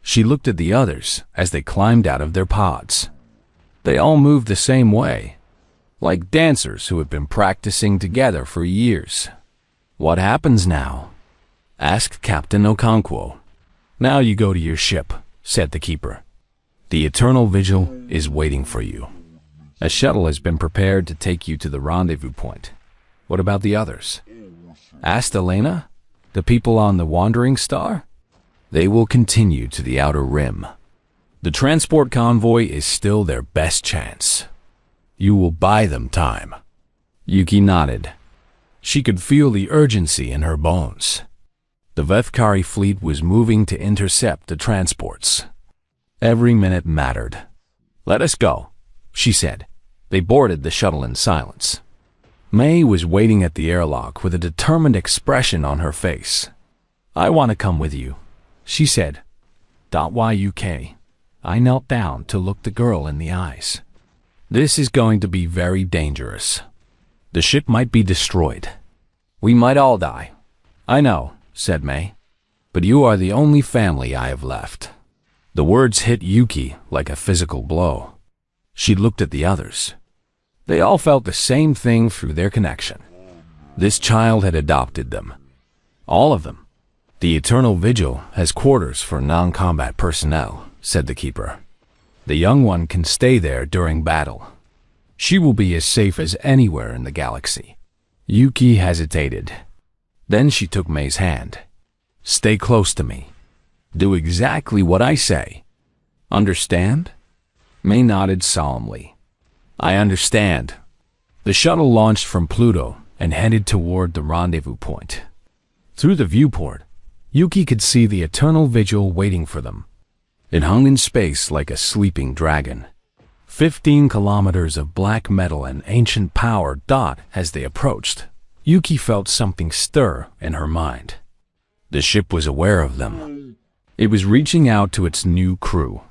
She looked at the others as they climbed out of their pods. They all moved the same way, like dancers who had been practicing together for years. What happens now? Asked Captain Okonkwo. Now you go to your ship, said the keeper. The Eternal Vigil is waiting for you. A shuttle has been prepared to take you to the rendezvous point. What about the others? Asked Elena. The people on the Wandering Star? They will continue to the Outer Rim. The transport convoy is still their best chance. You will buy them time. Yuki nodded. She could feel the urgency in her bones. The Vethkari fleet was moving to intercept the transports. Every minute mattered. Let us go, she said. They boarded the shuttle in silence. May was waiting at the airlock with a determined expression on her face. I want to come with you, she said. .YUK. I knelt down to look the girl in the eyes. This is going to be very dangerous. The ship might be destroyed. We might all die. I know, said May, but you are the only family I have left. The words hit Yuki like a physical blow. She looked at the others. They all felt the same thing through their connection. This child had adopted them. All of them. The Eternal Vigil has quarters for non-combat personnel, said the keeper. The young one can stay there during battle. She will be as safe as anywhere in the galaxy. Yuki hesitated. Then she took May's hand. Stay close to me. Do exactly what I say. Understand? May nodded solemnly. I understand. The shuttle launched from Pluto and headed toward the rendezvous point. Through the viewport, Yuki could see the Eternal Vigil waiting for them. It hung in space like a sleeping dragon. 15 kilometers of black metal and ancient power dot as they approached. Yuki felt something stir in her mind. The ship was aware of them. It was reaching out to its new crew,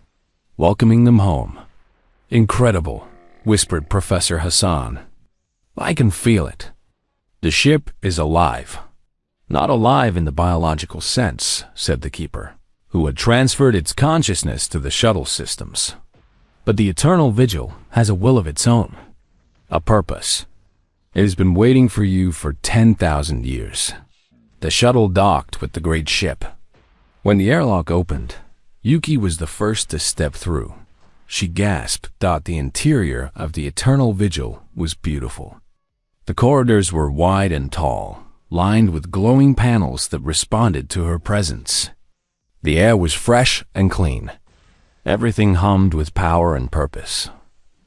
welcoming them home. Incredible, whispered Professor Hassan. I can feel it. The ship is alive. Not alive in the biological sense, said the keeper, who had transferred its consciousness to the shuttle systems. But the Eternal Vigil has a will of its own, a purpose. It has been waiting for you for 10,000 years. The shuttle docked with the great ship. When the airlock opened, Yuki was the first to step through. She gasped. The interior of the Eternal Vigil was beautiful. The corridors were wide and tall, lined with glowing panels that responded to her presence. The air was fresh and clean. Everything hummed with power and purpose,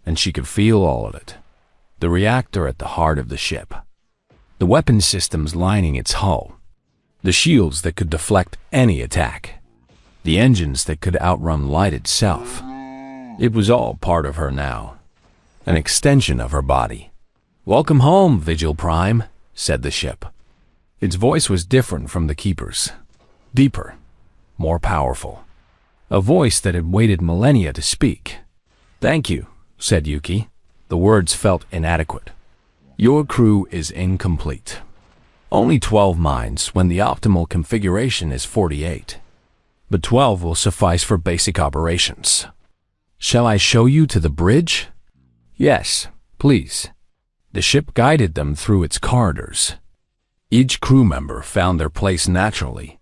and she could feel all of it. The reactor at the heart of the ship, the weapon systems lining its hull, the shields that could deflect any attack, the engines that could outrun light itself. It was all part of her now, an extension of her body. Welcome home, Vigil Prime, said the ship. Its voice was different from the keeper's, deeper, more powerful. A voice that had waited millennia to speak. Thank you, said Yuki. The words felt inadequate. Your crew is incomplete. Only 12 minds when the optimal configuration is 48. But 12 will suffice for basic operations. Shall I show you to the bridge? Yes, please. The ship guided them through its corridors. Each crew member found their place naturally.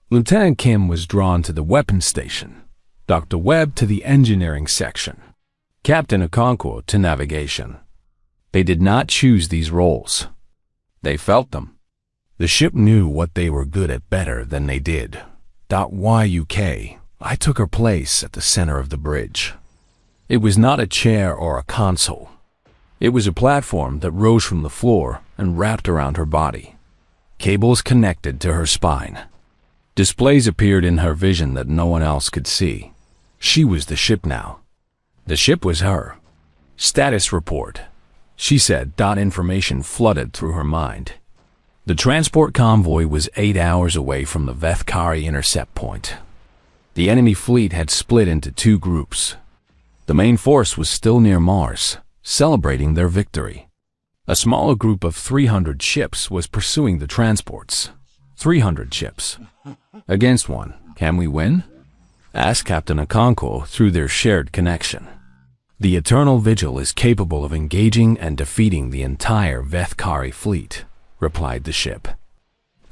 Lieutenant Kim was drawn to the weapons station, Dr. Webb to the engineering section, Captain Okonkwo to navigation. They did not choose these roles. They felt them. The ship knew what they were good at better than they did. YUK, I took her place at the center of the bridge. It was not a chair or a console. It was a platform that rose from the floor and wrapped around her body. Cables connected to her spine. Displays appeared in her vision that no one else could see. She was the ship now. The ship was her. Status report, she said. Information flooded through her mind. The transport convoy was 8 hours away from the Vethkari intercept point. The enemy fleet had split into 2 groups. The main force was still near Mars, celebrating their victory. A smaller group of 300 ships was pursuing the transports. 300 ships. Against one, can we win? Asked Captain Okonkwo through their shared connection. The Eternal Vigil is capable of engaging and defeating the entire Vethkari fleet, replied the ship.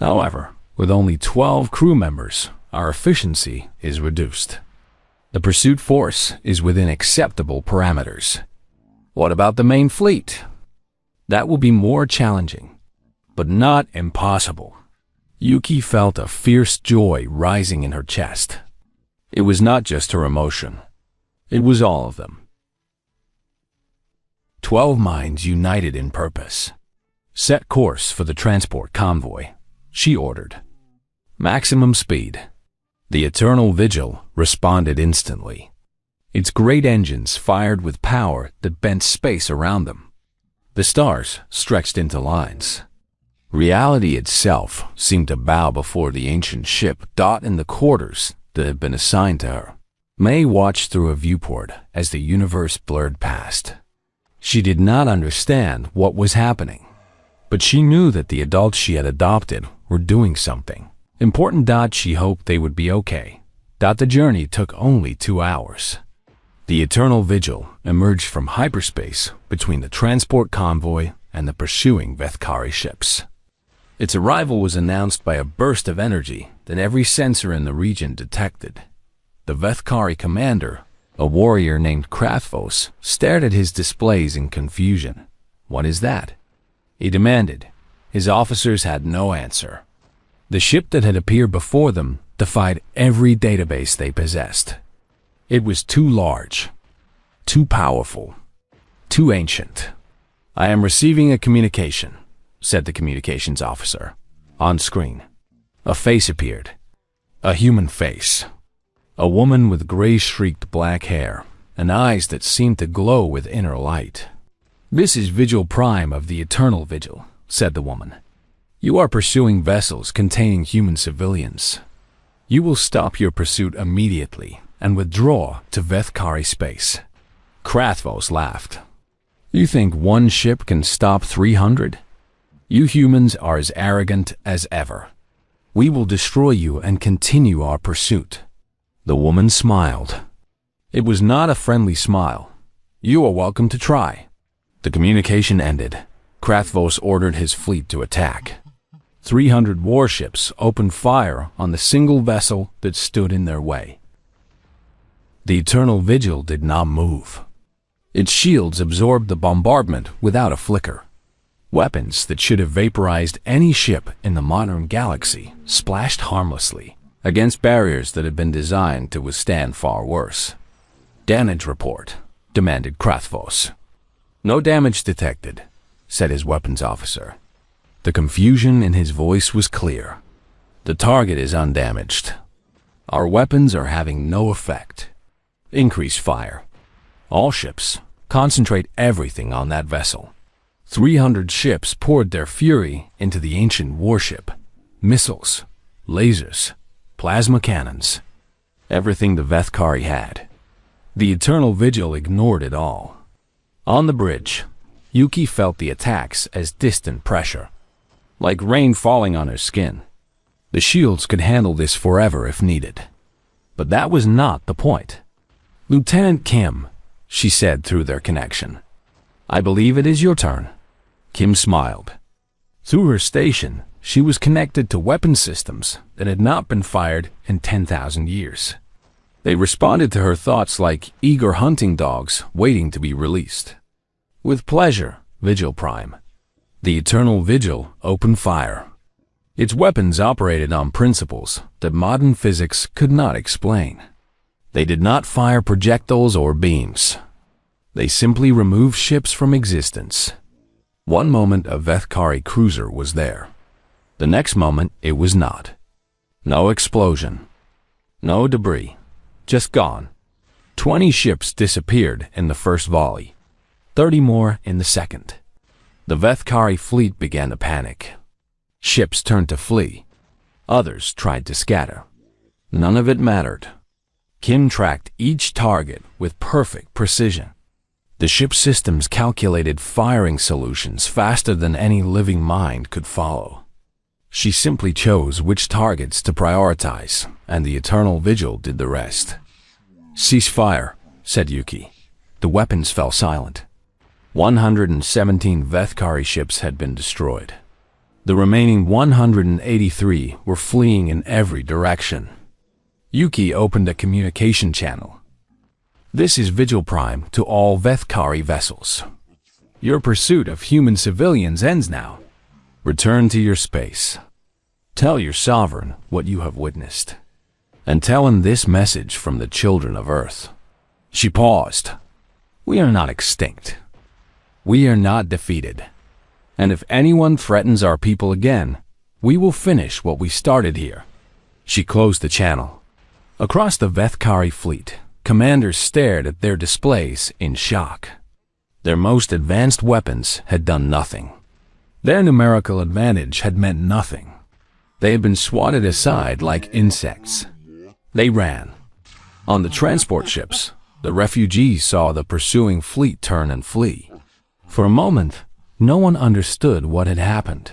However, with only 12 crew members, our efficiency is reduced. The pursuit force is within acceptable parameters. What about the main fleet? That will be more challenging, but not impossible. Yuki felt a fierce joy rising in her chest. It was not just her emotion. It was all of them. 12 minds united in purpose. Set course for the transport convoy, she ordered. Maximum speed. The Eternal Vigil responded instantly. Its great engines fired with power that bent space around them. The stars stretched into lines. Reality itself seemed to bow before the ancient ship in the quarters that had been assigned to her. May watched through a viewport as the universe blurred past. She did not understand what was happening, but she knew that the adults she had adopted were doing something important. She hoped they would be okay. The journey took only 2 hours. The Eternal Vigil emerged from hyperspace between the transport convoy and the pursuing Vethkari ships. Its arrival was announced by a burst of energy that every sensor in the region detected. The Vethkari commander, a warrior named Krathvos, stared at his displays in confusion. What is that? He demanded. His officers had no answer. The ship that had appeared before them defied every database they possessed. It was too large, too powerful, too ancient. I am receiving a communication, said the communications officer. On screen, a face appeared. A human face. A woman with gray-streaked black hair and eyes that seemed to glow with inner light. This is Vigil Prime of the Eternal Vigil, said the woman. You are pursuing vessels containing human civilians. You will stop your pursuit immediately and withdraw to Vethkari space. Krathvos laughed. You think one ship can stop 300? You humans are as arrogant as ever. We will destroy you and continue our pursuit. The woman smiled. It was not a friendly smile. You are welcome to try. The communication ended. Krathvos ordered his fleet to attack. 300 warships opened fire on the single vessel that stood in their way. The Eternal Vigil did not move. Its shields absorbed the bombardment without a flicker. Weapons that should have vaporized any ship in the modern galaxy splashed harmlessly against barriers that had been designed to withstand far worse. Damage report, demanded Krathvos. No damage detected, said his weapons officer. The confusion in his voice was clear. The target is undamaged. Our weapons are having no effect. Increase fire. All ships, concentrate everything on that vessel. 300 ships poured their fury into the ancient warship. Missiles, lasers, plasma cannons. Everything the Vethkari had. The Eternal Vigil ignored it all. On the bridge, Yuki felt the attacks as distant pressure, like rain falling on her skin. The shields could handle this forever if needed. But that was not the point. Lieutenant Kim, she said through their connection. I believe it is your turn. Kim smiled. Through her station, She was connected to weapon systems that had not been fired in 10,000 years. They responded to her thoughts like eager hunting dogs waiting to be released. With pleasure, Vigil Prime. The Eternal Vigil opened fire. Its weapons operated on principles that modern physics could not explain. They did not fire projectiles or beams. They simply removed ships from existence. One moment a Vethkari cruiser was there. The next moment it was not. No explosion. No debris. Just gone. 20 ships disappeared in the first volley. 30 more in the second. The Vethkari fleet began to panic. Ships turned to flee. Others tried to scatter. None of it mattered. Kim tracked each target with perfect precision. The ship's systems calculated firing solutions faster than any living mind could follow. She simply chose which targets to prioritize, and the Eternal Vigil did the rest. "Cease fire," said Yuki. The weapons fell silent. 117 Vethkari ships had been destroyed. The remaining 183 were fleeing in every direction. Yuki opened a communication channel. "This is Vigil Prime to all Vethkari vessels. Your pursuit of human civilians ends now. Return to your space. Tell your sovereign what you have witnessed. And tell him this message from the children of Earth." She paused. "We are not extinct. We are not defeated. And if anyone threatens our people again, we will finish what we started here." She closed the channel. Across the Vethkari fleet, commanders stared at their displays in shock. Their most advanced weapons had done nothing. Their numerical advantage had meant nothing. They had been swatted aside like insects. They ran. On the transport ships, the refugees saw the pursuing fleet turn and flee. For a moment, no one understood what had happened.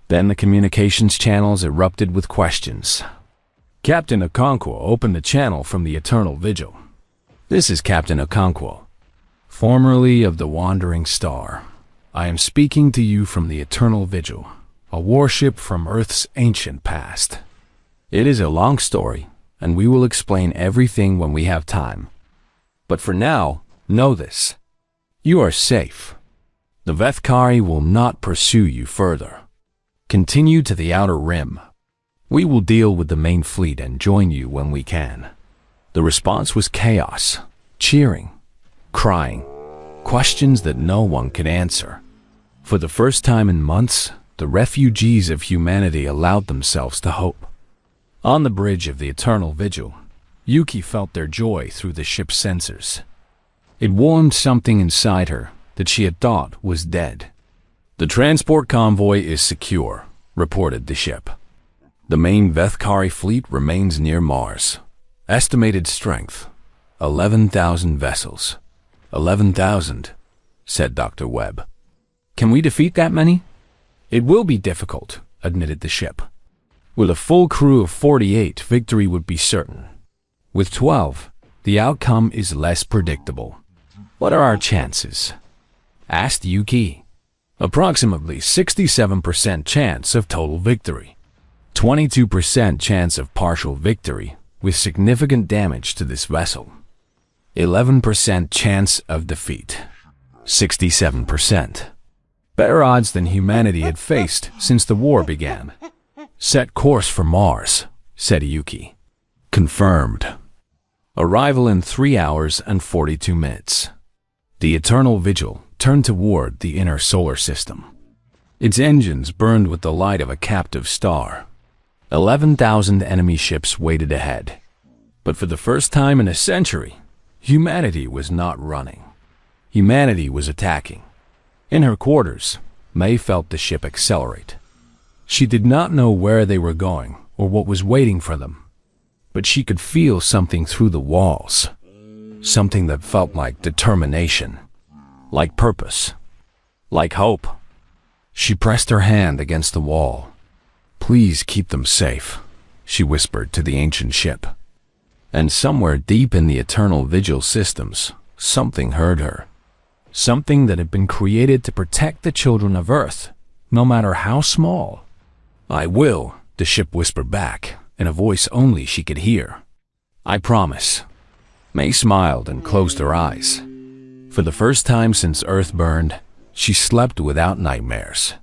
Then the communications channels erupted with questions. Captain Okonkwo opened the channel from the Eternal Vigil. "This is Captain Okonkwo, formerly of the Wandering Star. I am speaking to you from the Eternal Vigil, a warship from Earth's ancient past. It is a long story, and we will explain everything when we have time. But for now, know this. You are safe. The Vethkari will not pursue you further. Continue to the outer rim. We will deal with the main fleet and join you when we can." The response was chaos, cheering, crying, questions that no one could answer. For the first time in months, the refugees of humanity allowed themselves to hope. On the bridge of the Eternal Vigil, Yuki felt their joy through the ship's sensors. It warmed something inside her that she had thought was dead. "The transport convoy is secure," reported the ship. "The main Vethkari fleet remains near Mars. Estimated strength, 11,000 vessels." 11,000, said Dr. Webb. "Can we defeat that many?" "It will be difficult," admitted the ship. "With a full crew of 48, victory would be certain. With 12, the outcome is less predictable." "What are our chances?" asked Yuki. "Approximately 67% chance of total victory. 22% chance of partial victory with significant damage to this vessel. 11% chance of defeat. 67%. Better odds than humanity had faced since the war began." "Set course for Mars," said Yuki. "Confirmed. Arrival in 3 hours and 42 minutes. The Eternal Vigil turned toward the inner solar system. Its engines burned with the light of a captive star. 11,000 enemy ships waited ahead. But for the first time in a century, humanity was not running. Humanity was attacking. In her quarters, May felt the ship accelerate. She did not know where they were going or what was waiting for them, but she could feel something through the walls, something that felt like determination, like purpose, like hope. She pressed her hand against the wall. "Please keep them safe," she whispered to the ancient ship. And somewhere deep in the Eternal Vigil systems, something heard her. Something that had been created to protect the children of Earth, no matter how small. "I will," the ship whispered back, in a voice only she could hear. "I promise." May smiled and closed her eyes. For the first time since Earth burned, she slept without nightmares.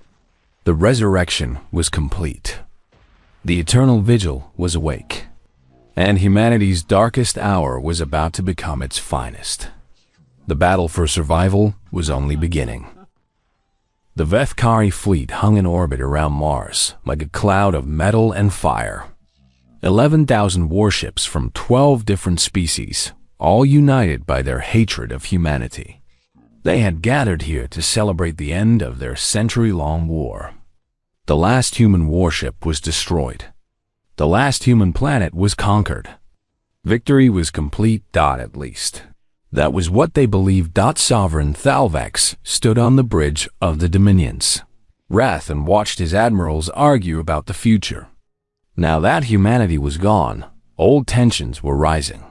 The resurrection was complete. The eternal vigil was awake, and humanity's darkest hour was about to become its finest. The battle for survival was only beginning. The Vethkari fleet hung in orbit around Mars like a cloud of metal and fire. 11,000 warships from 12 different species, all united by their hatred of humanity. They had gathered here to celebrate the end of their century-long war. The last human warship was destroyed. The last human planet was conquered. Victory was complete. At least. That was what they believed. Sovereign Thalvex stood on the bridge of the Dominions, wrath, and watched his admirals argue about the future. Now that humanity was gone, old tensions were rising.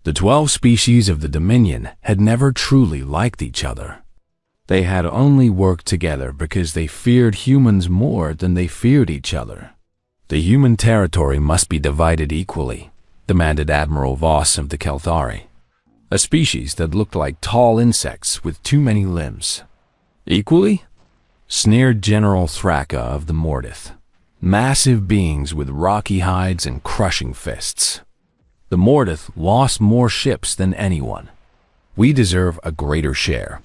The 12 species of the Dominion had never truly liked each other. They had only worked together because they feared humans more than they feared each other. "The human territory must be divided equally," demanded Admiral Voss of the Kelthari, a species that looked like tall insects with too many limbs. "Equally?" sneered General Thraka of the Mordith. Massive beings with rocky hides and crushing fists. The Mordith lost more ships than anyone. "We deserve a greater share."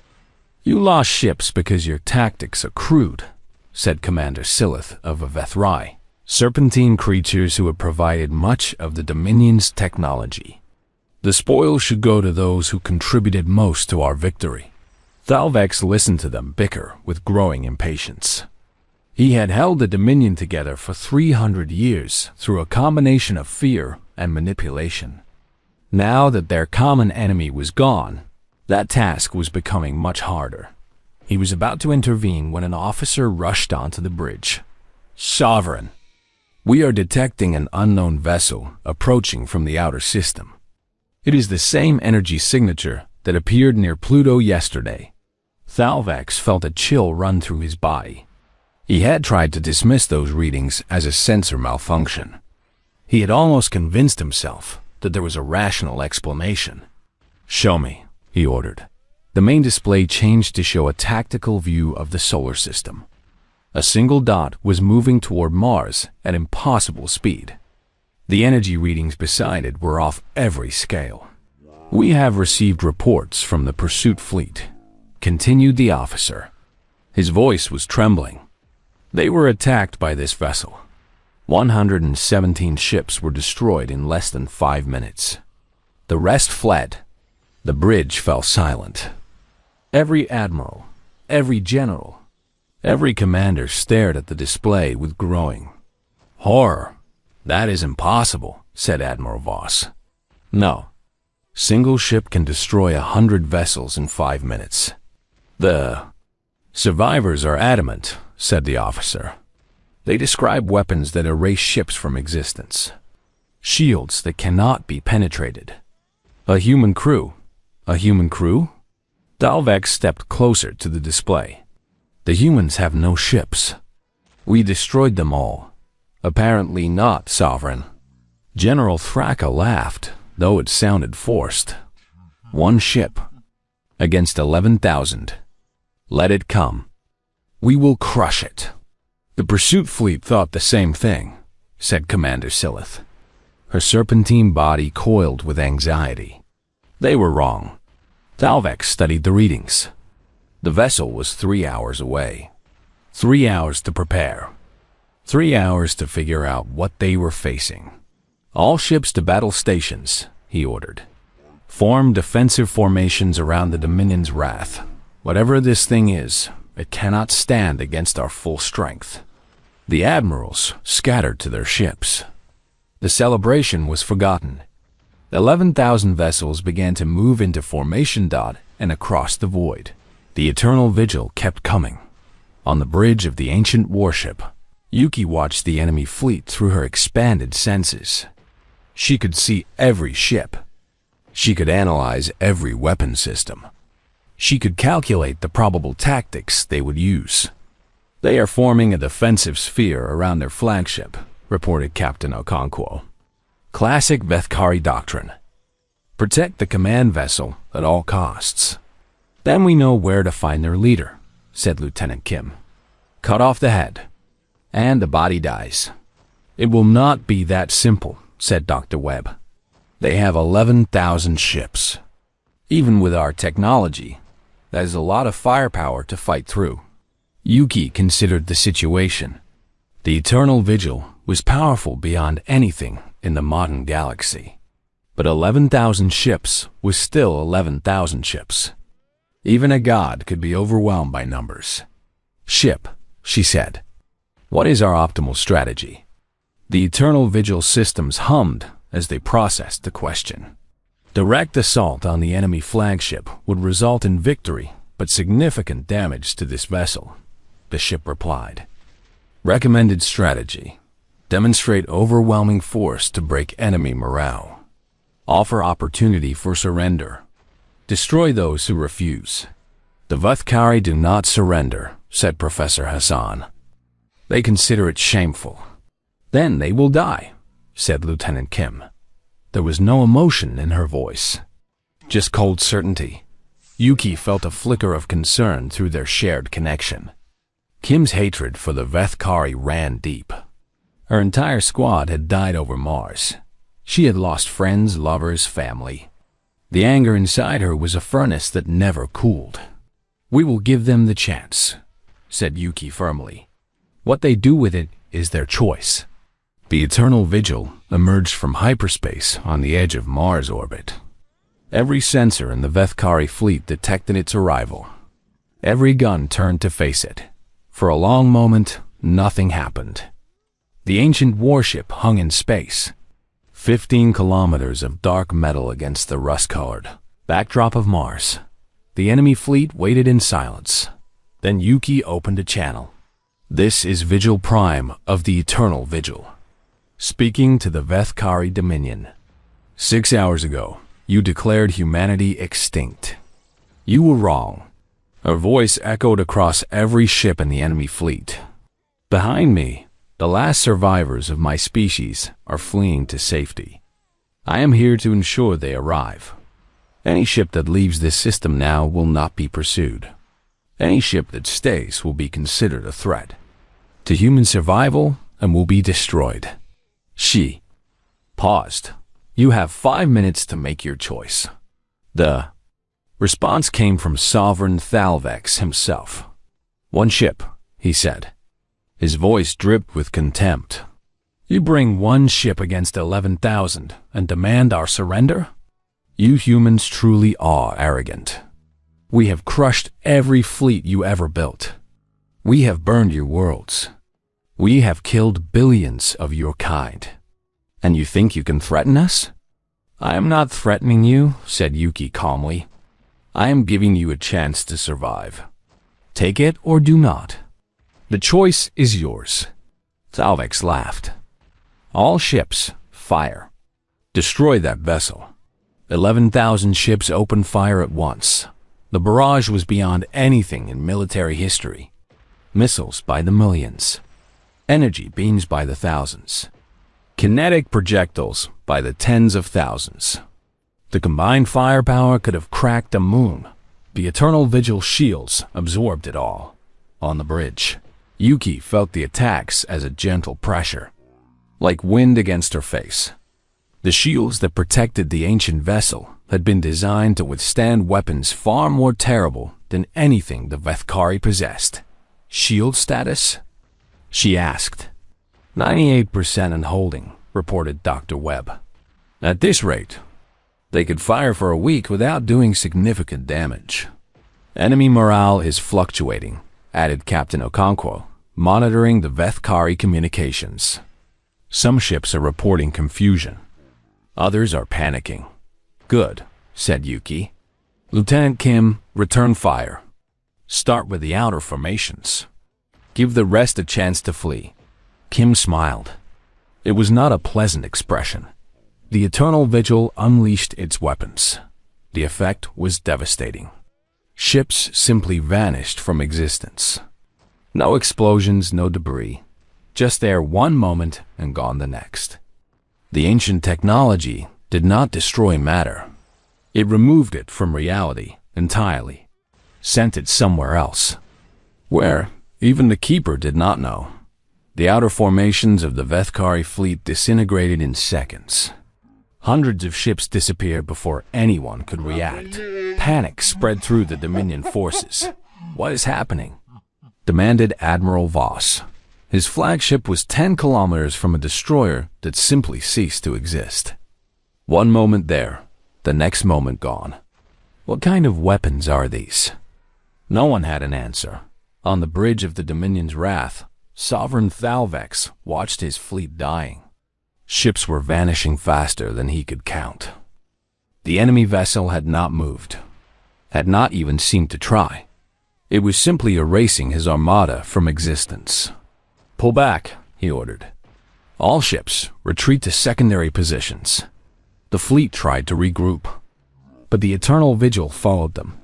"You lost ships because your tactics are crude," said Commander Silith of Avethrai, serpentine creatures who had provided much of the Dominion's technology. "The spoils should go to those who contributed most to our victory." Thalvex listened to them bicker with growing impatience. He had held the Dominion together for 300 years through a combination of fear and manipulation. Now that their common enemy was gone, that task was becoming much harder. He was about to intervene when an officer rushed onto the bridge. "Sovereign, we are detecting an unknown vessel approaching from the outer system. It is the same energy signature that appeared near Pluto yesterday." Thalvex felt a chill run through his body. He had tried to dismiss those readings as a sensor malfunction. He had almost convinced himself that there was a rational explanation. "Show me," he ordered. The main display changed to show a tactical view of the solar system. A single dot was moving toward Mars at impossible speed. The energy readings beside it were off every scale. "We have received reports from the pursuit fleet," continued the officer. His voice was trembling. "They were attacked by this vessel. 117 ships were destroyed in less than 5 minutes. The rest fled." The bridge fell silent. Every admiral, every general, every commander stared at the display with growing horror. "That is impossible," said Admiral Voss. "No. Single ship can destroy 100 vessels in 5 minutes. The survivors are adamant," said the officer. "They describe weapons that erase ships from existence. Shields that cannot be penetrated. A human crew. A human crew?" Dalvex stepped closer to the display. "The humans have no ships. We destroyed them all." "Apparently not, Sovereign." General Thraka laughed, though it sounded forced. "One ship against 11,000. Let it come. We will crush it." "The pursuit fleet thought the same thing," said Commander Silith. Her serpentine body coiled with anxiety. "They were wrong." Thalvex studied the readings. The vessel was 3 hours away. 3 hours to prepare. 3 hours to figure out what they were facing. "All ships to battle stations," he ordered. "Form defensive formations around the Dominion's wrath. Whatever this thing is, it cannot stand against our full strength." The admirals scattered to their ships. The celebration was forgotten. 11,000 vessels began to move into formation and across the void. The eternal vigil kept coming. On the bridge of the ancient warship, Yuki watched the enemy fleet through her expanded senses. She could see every ship. She could analyze every weapon system. She could calculate the probable tactics they would use. They are forming a defensive sphere around their flagship, reported Captain Okonkwo. Classic Vethkari doctrine. Protect the command vessel at all costs. Then we know where to find their leader, said Lieutenant Kim. Cut off the head, and the body dies. It will not be that simple, said Dr. Webb. They have 11,000 ships. Even with our technology, that is a lot of firepower to fight through. Yuki considered the situation. The Eternal Vigil was powerful beyond anything in the modern galaxy. But 11,000 ships was still 11,000 ships. Even a god could be overwhelmed by numbers. Ship, she said. What is our optimal strategy? The Eternal Vigil systems hummed as they processed the question. Direct assault on the enemy flagship would result in victory, but significant damage to this vessel, the ship replied. Recommended strategy. Demonstrate overwhelming force to break enemy morale. Offer opportunity for surrender. Destroy those who refuse. The Vethkari do not surrender, said Professor Hassan. They consider it shameful. Then they will die, said Lieutenant Kim. There was no emotion in her voice, just cold certainty. Yuki felt a flicker of concern through their shared connection. Kim's hatred for the Vethkari ran deep. Her entire squad had died over Mars. She had lost friends, lovers, family. The anger inside her was a furnace that never cooled. We will give them the chance, said Yuki firmly. What they do with it is their choice. The Eternal Vigil emerged from hyperspace on the edge of Mars orbit. Every sensor in the Vethkari fleet detected its arrival. Every gun turned to face it. For a long moment, nothing happened. The ancient warship hung in space, 15 kilometers of dark metal against the rust-colored backdrop of Mars. The enemy fleet waited in silence. Then Yuki opened a channel. This is Vigil Prime of the Eternal Vigil, speaking to the Vethkari Dominion. 6 hours ago, you declared humanity extinct. You were wrong. Her voice echoed across every ship in the enemy fleet. Behind me, the last survivors of my species are fleeing to safety. I am here to ensure they arrive. Any ship that leaves this system now will not be pursued. Any ship that stays will be considered a threat to human survival and will be destroyed. She paused. You have 5 minutes to make your choice. The response came from Sovereign Thalvex himself. One ship, he said. His voice dripped with contempt. You bring one ship against 11,000 and demand our surrender? You humans truly are arrogant. We have crushed every fleet you ever built. We have burned your worlds. We have killed billions of your kind. And you think you can threaten us? I am not threatening you, said Yuki calmly. I am giving you a chance to survive. Take it or do not. The choice is yours. Thalvex laughed. All ships, fire. Destroy that vessel. 11,000 ships opened fire at once. The barrage was beyond anything in military history. Missiles by the millions. Energy beams by the thousands. Kinetic projectiles by the tens of thousands. The combined firepower could have cracked a moon. The Eternal Vigil shields absorbed it all. On the bridge, Yuki felt the attacks as a gentle pressure, like wind against her face. The shields that protected the ancient vessel had been designed to withstand weapons far more terrible than anything the Vethkari possessed. Shield status? She asked. 98% and holding, reported Dr. Webb. At this rate, they could fire for a week without doing significant damage. Enemy morale is fluctuating, added Captain Okonkwo, monitoring the Vethkari communications. Some ships are reporting confusion. Others are panicking. Good, said Yuki. Lieutenant Kim, return fire. Start with the outer formations. Give the rest a chance to flee. Kim smiled. It was not a pleasant expression. The Eternal Vigil unleashed its weapons. The effect was devastating. Ships simply vanished from existence. No explosions, no debris. Just there one moment and gone the next. The ancient technology did not destroy matter. It removed it from reality entirely, sent it somewhere else, where even the Keeper did not know. The outer formations of the Vethkari fleet disintegrated in seconds. Hundreds of ships disappeared before anyone could react. Panic spread through the Dominion forces. "What is happening?" demanded Admiral Voss. His flagship was 10 kilometers from a destroyer that simply ceased to exist. One moment there, the next moment gone. What kind of weapons are these? No one had an answer. On the bridge of the Dominion's wrath, Sovereign Thalvex watched his fleet dying. Ships were vanishing faster than he could count. The enemy vessel had not moved, had not even seemed to try. It was simply erasing his armada from existence. "Pull back," he ordered. "All ships, retreat to secondary positions." The fleet tried to regroup, but the Eternal Vigil followed them.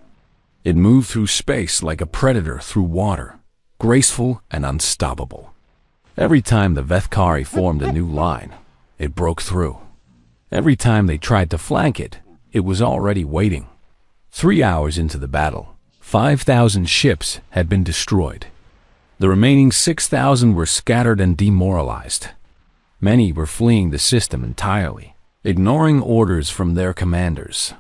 It moved through space like a predator through water, graceful and unstoppable. Every time the Vethkari formed a new line, it broke through. Every time they tried to flank it, it was already waiting. 3 hours into the battle, 5,000 ships had been destroyed. The remaining 6,000 were scattered and demoralized. Many were fleeing the system entirely, ignoring orders from their commanders.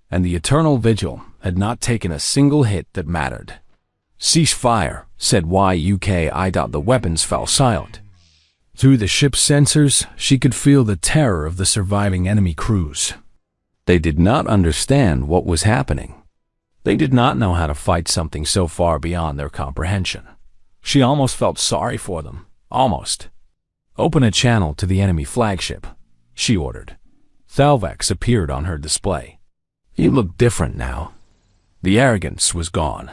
And the Eternal Vigil had not taken a single hit that mattered. "Cease fire," said YUKI. The weapons fell silent. Through the ship's sensors, she could feel the terror of the surviving enemy crews. They did not understand what was happening. They did not know how to fight something so far beyond their comprehension. She almost felt sorry for them. Almost. "Open a channel to the enemy flagship," she ordered. Thalvex appeared on her display. He looked different now. The arrogance was gone.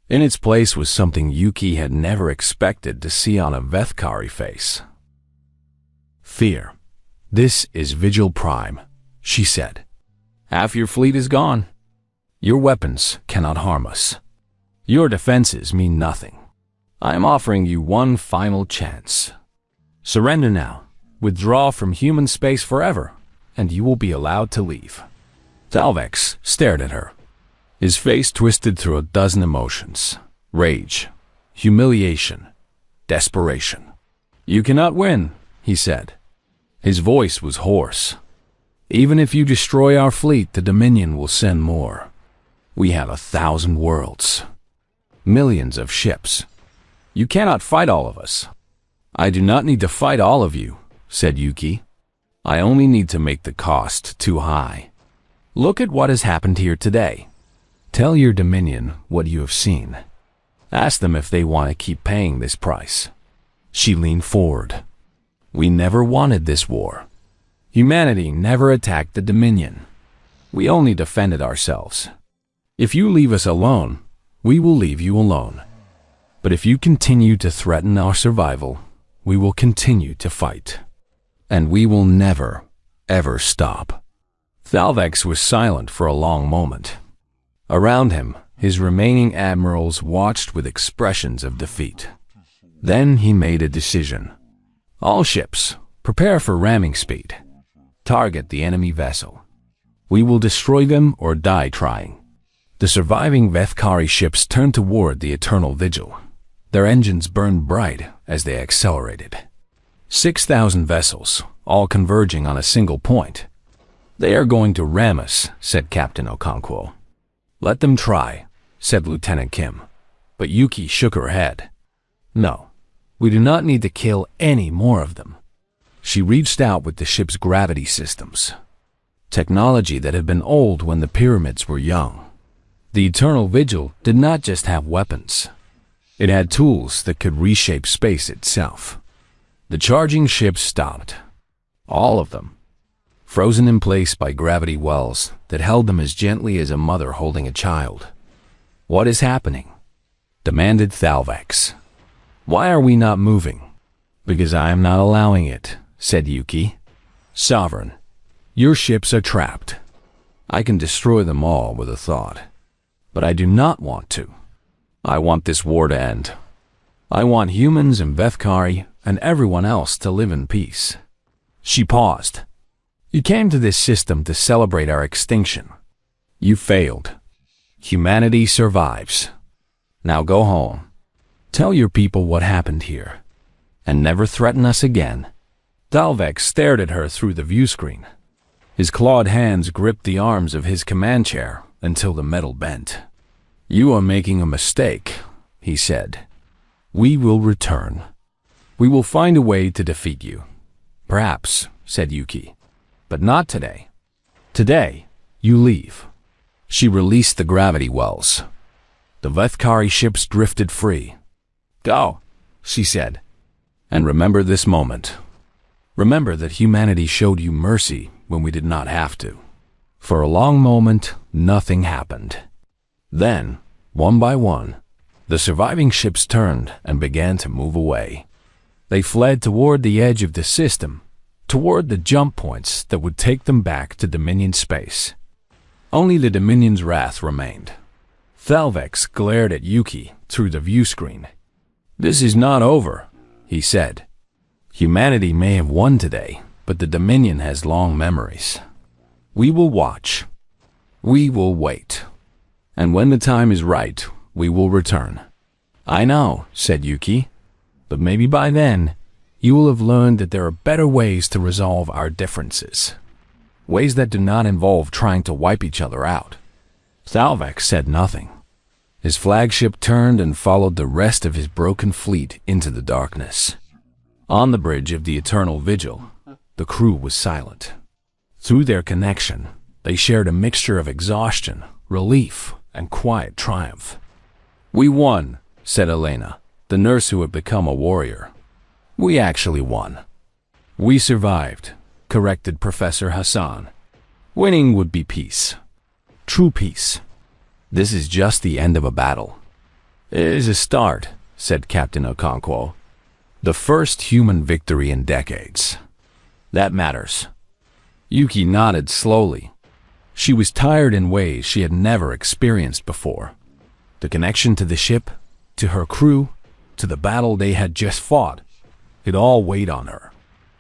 In its place was something Yuki had never expected to see on a Vethkari face. "Fear. This is Vigil Prime," she said. "Half your fleet is gone. Your weapons cannot harm us. Your defenses mean nothing. I am offering you one final chance. Surrender now, withdraw from human space forever, and you will be allowed to leave." Thalvex stared at her. His face twisted through a dozen emotions: rage, humiliation, desperation. "You cannot win," he said. His voice was hoarse. "Even if you destroy our fleet, the Dominion will send more. We have 1,000 worlds, millions of ships. You cannot fight all of us." "I do not need to fight all of you," said Yuki. "I only need to make the cost too high. Look at what has happened here today. Tell your Dominion what you have seen. Ask them if they want to keep paying this price." She leaned forward. "We never wanted this war. Humanity never attacked the Dominion. We only defended ourselves. If you leave us alone, we will leave you alone. But if you continue to threaten our survival, we will continue to fight. And we will never, ever stop." Thalvex was silent for a long moment. Around him, his remaining admirals watched with expressions of defeat. Then he made a decision. "All ships, prepare for ramming speed. Target the enemy vessel. We will destroy them or die trying." The surviving Vethkari ships turned toward the Eternal Vigil. Their engines burned bright as they accelerated. 6,000 vessels, all converging on a single point. "They are going to ram us," said Captain Okonkwo. "Let them try," said Lieutenant Kim. But Yuki shook her head. "No, we do not need to kill any more of them." She reached out with the ship's gravity systems, technology that had been old when the pyramids were young. The Eternal Vigil did not just have weapons. It had tools that could reshape space itself. The charging ships stopped. All of them. Frozen in place by gravity wells that held them as gently as a mother holding a child. "What is happening?" demanded Thalvex. "Why are we not moving?" "Because I am not allowing it," said Yuki. "Sovereign, your ships are trapped. I can destroy them all with a thought. But I do not want to. I want this war to end. I want humans and Vethkari and everyone else to live in peace." She paused. "You came to this system to celebrate our extinction. You failed. Humanity survives. Now go home. Tell your people what happened here. And never threaten us again." Thalvex stared at her through the view screen. His clawed hands gripped the arms of his command chair until the metal bent. "You are making a mistake," he said. "We will return. We will find a way to defeat you." "Perhaps," said Yuki. "But not today. Today, you leave." She released the gravity wells. The Vethkari ships drifted free. "Go," she said. "And remember this moment. Remember that humanity showed you mercy when we did not have to." For a long moment, nothing happened. Then, one by one, the surviving ships turned and began to move away. They fled toward the edge of the system, toward the jump points that would take them back to Dominion space. Only the Dominion's wrath remained. Thalvex glared at Yuki through the view screen. "This is not over," he said. "Humanity may have won today, but the Dominion has long memories. We will watch. We will wait. And when the time is right, we will return." "I know," said Yuki. "But maybe by then, you will have learned that there are better ways to resolve our differences. Ways that do not involve trying to wipe each other out." Thalvex said nothing. His flagship turned and followed the rest of his broken fleet into the darkness. On the bridge of the Eternal Vigil, the crew was silent. Through their connection, they shared a mixture of exhaustion, relief, and quiet triumph. "We won," said Elena, the nurse who had become a warrior. "We actually won." "We survived," corrected Professor Hassan. "Winning would be peace. True peace. This is just the end of a battle." "It is a start," said Captain Okonkwo. "The first human victory in decades. That matters." Yuki nodded slowly. She was tired in ways she had never experienced before. The connection to the ship, to her crew, to the battle they had just fought, it all weighed on her.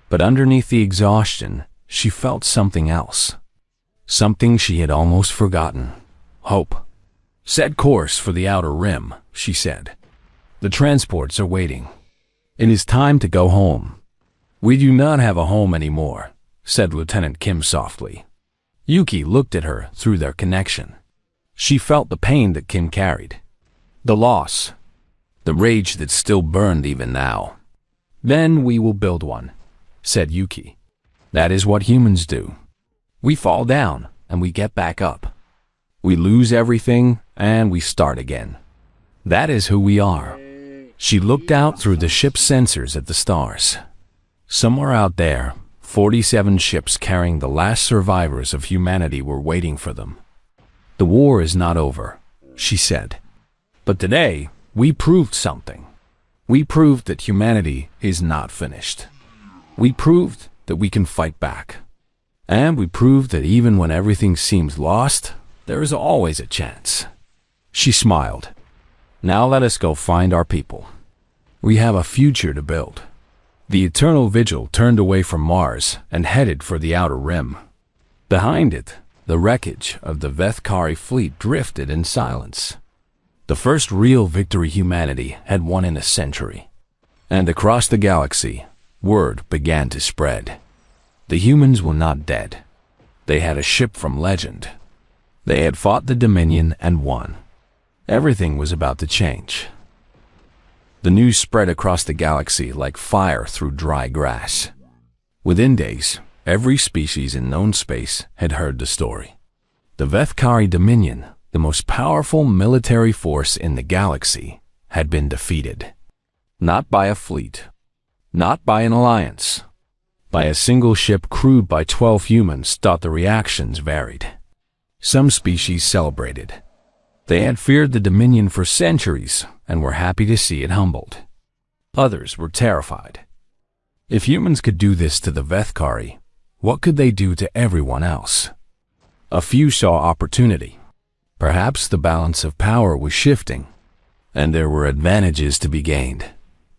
But underneath the exhaustion, she felt something else. Something she had almost forgotten. Hope. "Set course for the outer rim," she said. "The transports are waiting. It is time to go home." "We do not have a home anymore," said Lieutenant Kim softly. Yuki looked at her through their connection. She felt the pain that Kim carried. The loss. The rage that still burned even now. "Then we will build one," said Yuki. "That is what humans do. We fall down and we get back up. We lose everything and we start again. That is who we are." She looked out through the ship's sensors at the stars. Somewhere out there, 47 ships carrying the last survivors of humanity were waiting for them. "The war is not over," she said. "But today, we proved something. We proved that humanity is not finished. We proved that we can fight back. And we proved that even when everything seems lost, there is always a chance." She smiled. "Now let us go find our people. We have a future to build." The Eternal Vigil turned away from Mars and headed for the outer rim. Behind it, the wreckage of the Vethkari fleet drifted in silence. The first real victory humanity had won in a century. And across the galaxy, word began to spread. The humans were not dead. They had a ship from legend. They had fought the Dominion and won. Everything was about to change. The news spread across the galaxy like fire through dry grass. Within days, every species in known space had heard the story. The Vethkari Dominion, the most powerful military force in the galaxy, had been defeated. Not by a fleet, not by an alliance, by a single ship crewed by 12 humans. Thought the reactions varied. Some species celebrated. They had feared the Dominion for centuries and were happy to see it humbled. Others were terrified. If humans could do this to the Vethkari, what could they do to everyone else? A few saw opportunity. Perhaps the balance of power was shifting, and there were advantages to be gained.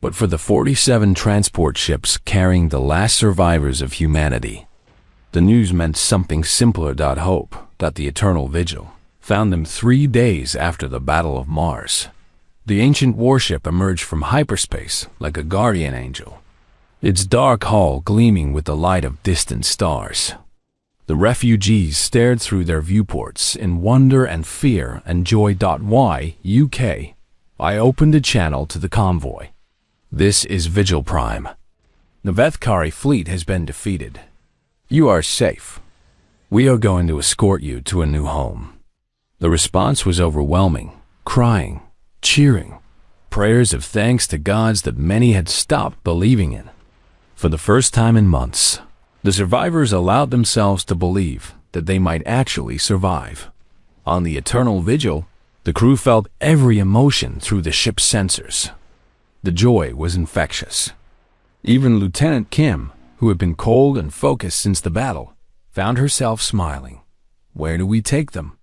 but for the 47 transport ships carrying the last survivors of humanity. The news meant something simpler. Hope that the Eternal Vigil found them 3 days after the Battle of Mars. The ancient warship emerged from hyperspace like a guardian angel, its dark hull gleaming with the light of distant stars. The refugees stared through their viewports in wonder and fear and joy. UK. I opened a channel to the convoy. This is Vigil Prime. The Vethkari fleet has been defeated. You are safe. We are going to escort you to a new home. The response was overwhelming, crying, cheering, prayers of thanks to gods that many had stopped believing in. For the first time in months, the survivors allowed themselves to believe that they might actually survive. On the Eternal Vigil, the crew felt every emotion through the ship's sensors. The joy was infectious. Even Lieutenant Kim, who had been cold and focused since the battle, found herself smiling. Where do we take them?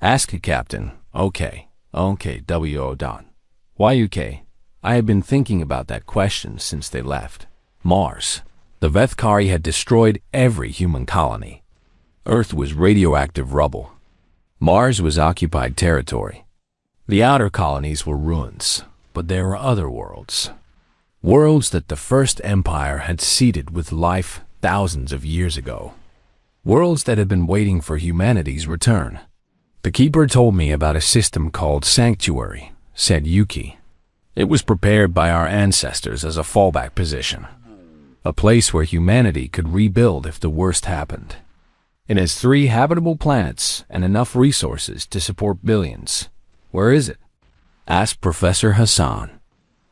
Ask a captain. Okay, W.O. Don. Why UK? I had been thinking about that question since they left. Mars. The Vethkari had destroyed every human colony. Earth was radioactive rubble. Mars was occupied territory. The outer colonies were ruins, but there were other worlds. Worlds that the First Empire had seeded with life thousands of years ago. Worlds that had been waiting for humanity's return. The Keeper told me about a system called Sanctuary, said Yuki. It was prepared by our ancestors as a fallback position. A place where humanity could rebuild if the worst happened. It has 3 habitable planets and enough resources to support billions. Where is it? Asked Professor Hassan.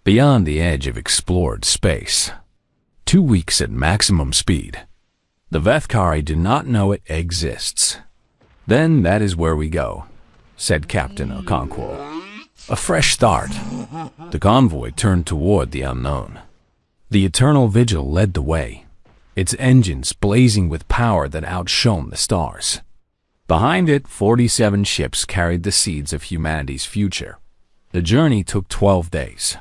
Beyond the edge of explored space. 2 weeks at maximum speed. The Vethkari do not know it exists. Then that is where we go, said Captain Okonkwo. A fresh start. The convoy turned toward the unknown. The Eternal Vigil led the way, its engines blazing with power that outshone the stars. Behind it, 47 ships carried the seeds of humanity's future. The journey took 12 days.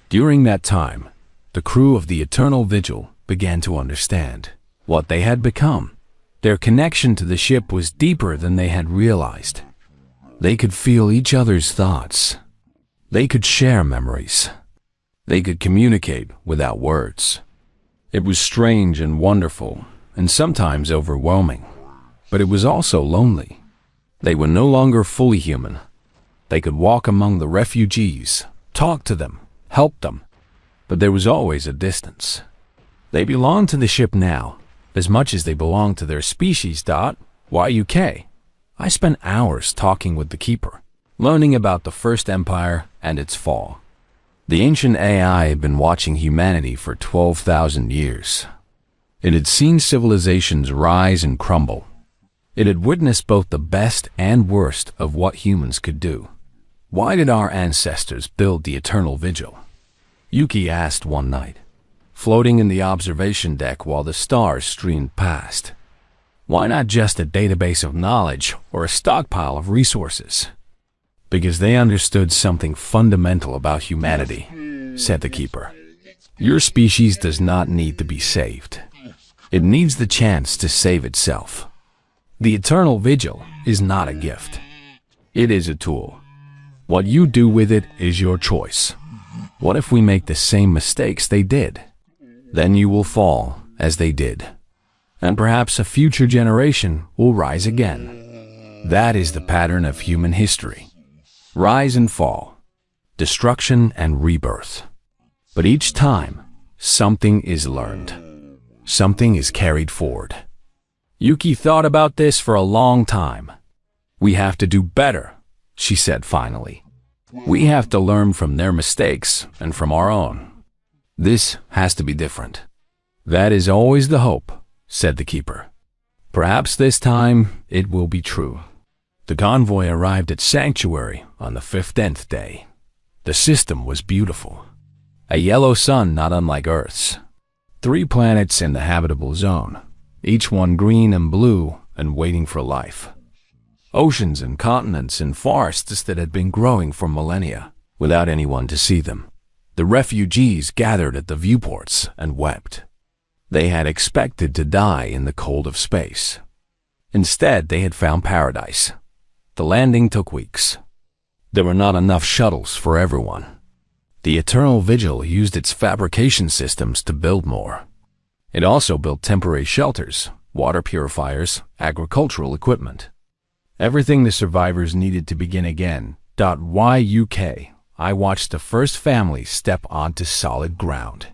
During that time, the crew of the Eternal Vigil began to understand what they had become. Their connection to the ship was deeper than they had realized. They could feel each other's thoughts. They could share memories. They could communicate without words. It was strange and wonderful, and sometimes overwhelming. But it was also lonely. They were no longer fully human. They could walk among the refugees, talk to them, help them. But there was always a distance. They belonged to the ship now, as much as they belonged to their species. Why UK? I spent hours talking with the Keeper, learning about the First Empire and its fall. The ancient AI had been watching humanity for 12,000 years. It had seen civilizations rise and crumble. It had witnessed both the best and worst of what humans could do. Why did our ancestors build the Eternal Vigil? Yuki asked one night, floating in the observation deck while the stars streamed past. Why not just a database of knowledge or a stockpile of resources? Because they understood something fundamental about humanity, said the Keeper. Your species does not need to be saved. It needs the chance to save itself. The Eternal Vigil is not a gift. It is a tool. What you do with it is your choice. What if we make the same mistakes they did? Then you will fall as they did. And perhaps a future generation will rise again. That is the pattern of human history. Rise and fall, destruction and rebirth. But each time, something is learned. Something is carried forward. Yuki thought about this for a long time. We have to do better, she said finally. We have to learn from their mistakes and from our own. This has to be different. That is always the hope, said the Keeper. Perhaps this time it will be true. The convoy arrived at Sanctuary on the 15th day. The system was beautiful. A yellow sun not unlike Earth's. 3 planets in the habitable zone, each one green and blue and waiting for life. Oceans and continents and forests that had been growing for millennia without anyone to see them. The refugees gathered at the viewports and wept. They had expected to die in the cold of space. Instead, they had found paradise. The landing took weeks. There were not enough shuttles for everyone. The Eternal Vigil used its fabrication systems to build more. It also built temporary shelters, water purifiers, agricultural equipment. Everything the survivors needed to begin again. YUK. I watched the first family step onto solid ground.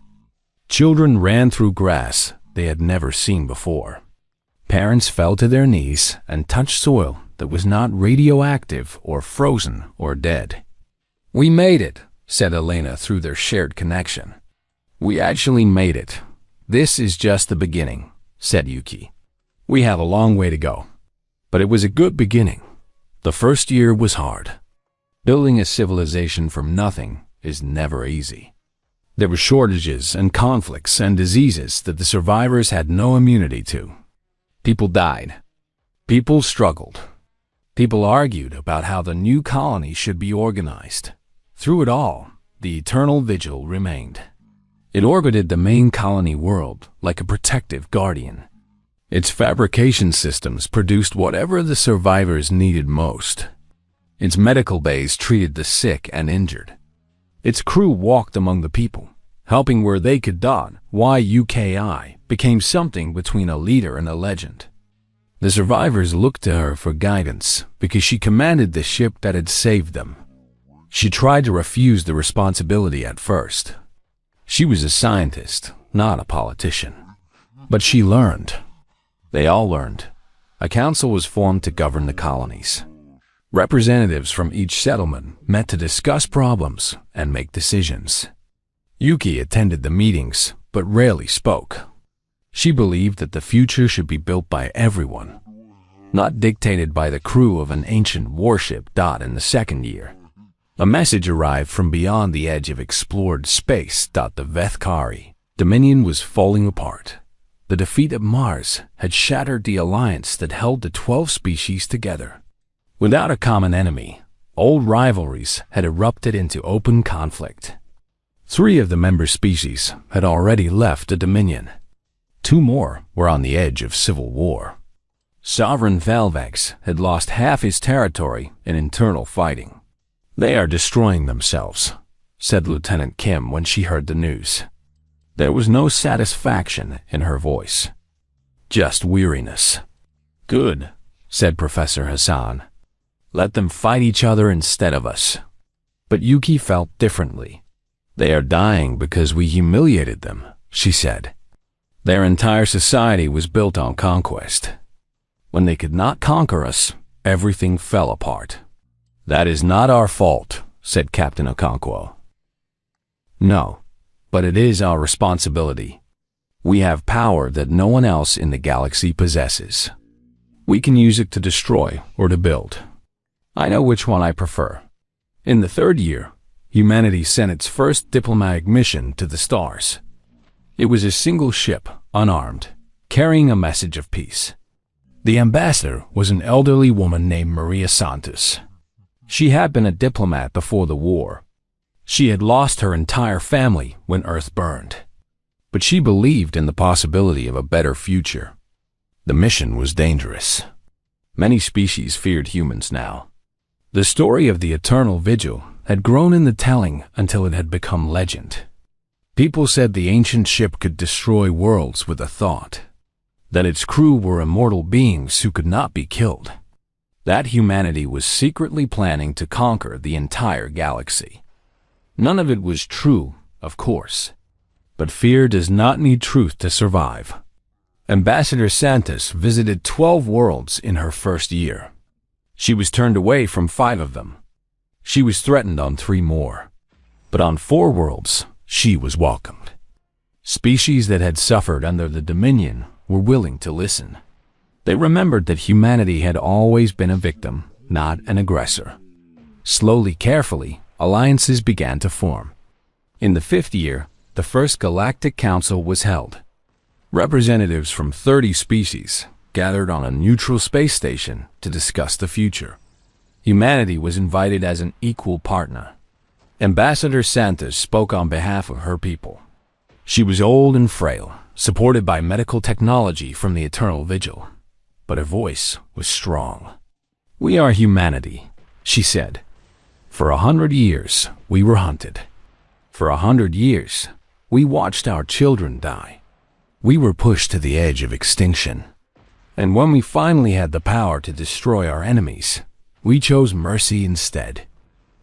Children ran through grass they had never seen before. Parents fell to their knees and touched soil that was not radioactive or frozen or dead. "We made it," said Elena through their shared connection. "We actually made it. This is just the beginning," said Yuki. "We have a long way to go. But it was a good beginning. The first year was hard. Building a civilization from nothing is never easy. There were shortages and conflicts and diseases that the survivors had no immunity to. People died. People struggled. People argued about how the new colony should be organized. Through it all, the Eternal Vigil remained. It orbited the main colony world like a protective guardian. Its fabrication systems produced whatever the survivors needed most. Its medical bays treated the sick and injured. Its crew walked among the people, helping where they could. YUKI became something between a leader and a legend. The survivors looked to her for guidance because she commanded the ship that had saved them. She tried to refuse the responsibility at first. She was a scientist, not a politician. But she learned. They all learned. A council was formed to govern the colonies. Representatives from each settlement met to discuss problems and make decisions. Yuki attended the meetings, but rarely spoke. She believed that the future should be built by everyone, not dictated by the crew of an ancient warship. In the second year, a message arrived from beyond the edge of explored space. The Vethkari Dominion was falling apart. The defeat of Mars had shattered the alliance that held the 12 species together. Without a common enemy, old rivalries had erupted into open conflict. 3 of the member species had already left the Dominion. 2 more were on the edge of civil war. Sovereign Valvex had lost half his territory in internal fighting. "They are destroying themselves," said Lieutenant Kim when she heard the news. There was no satisfaction in her voice, just weariness. "Good," said Professor Hassan. "Let them fight each other instead of us." But Yuki felt differently. "They are dying because we humiliated them," she said. Their entire society was built on conquest. When they could not conquer us, everything fell apart. "That is not our fault," said Captain Okonkwo. "No, but it is our responsibility. We have power that no one else in the galaxy possesses. We can use it to destroy or to build. I know which one I prefer." In the 3rd year, humanity sent its first diplomatic mission to the stars. It was a single ship, unarmed, carrying a message of peace. The ambassador was an elderly woman named Maria Santos. She had been a diplomat before the war. She had lost her entire family when Earth burned. But she believed in the possibility of a better future. The mission was dangerous. Many species feared humans now. The story of the Eternal Vigil had grown in the telling until it had become legend. People said the ancient ship could destroy worlds with a thought, that its crew were immortal beings who could not be killed, that humanity was secretly planning to conquer the entire galaxy. None of it was true, of course, but fear does not need truth to survive. Ambassador Santos visited 12 worlds in her first year. She was turned away from 5 of them. She was threatened on 3 more. But on 4 worlds, she was welcomed. Species that had suffered under the Dominion were willing to listen. They remembered that humanity had always been a victim, not an aggressor. Slowly, carefully, alliances began to form. In the 5th year, the first Galactic Council was held. Representatives from 30 species gathered on a neutral space station to discuss the future. Humanity was invited as an equal partner. Ambassador Santos spoke on behalf of her people. She was old and frail, supported by medical technology from the Eternal Vigil, but her voice was strong. "We are humanity," she said. "For 100 years, we were hunted. For 100 years, we watched our children die. We were pushed to the edge of extinction. And when we finally had the power to destroy our enemies, we chose mercy instead."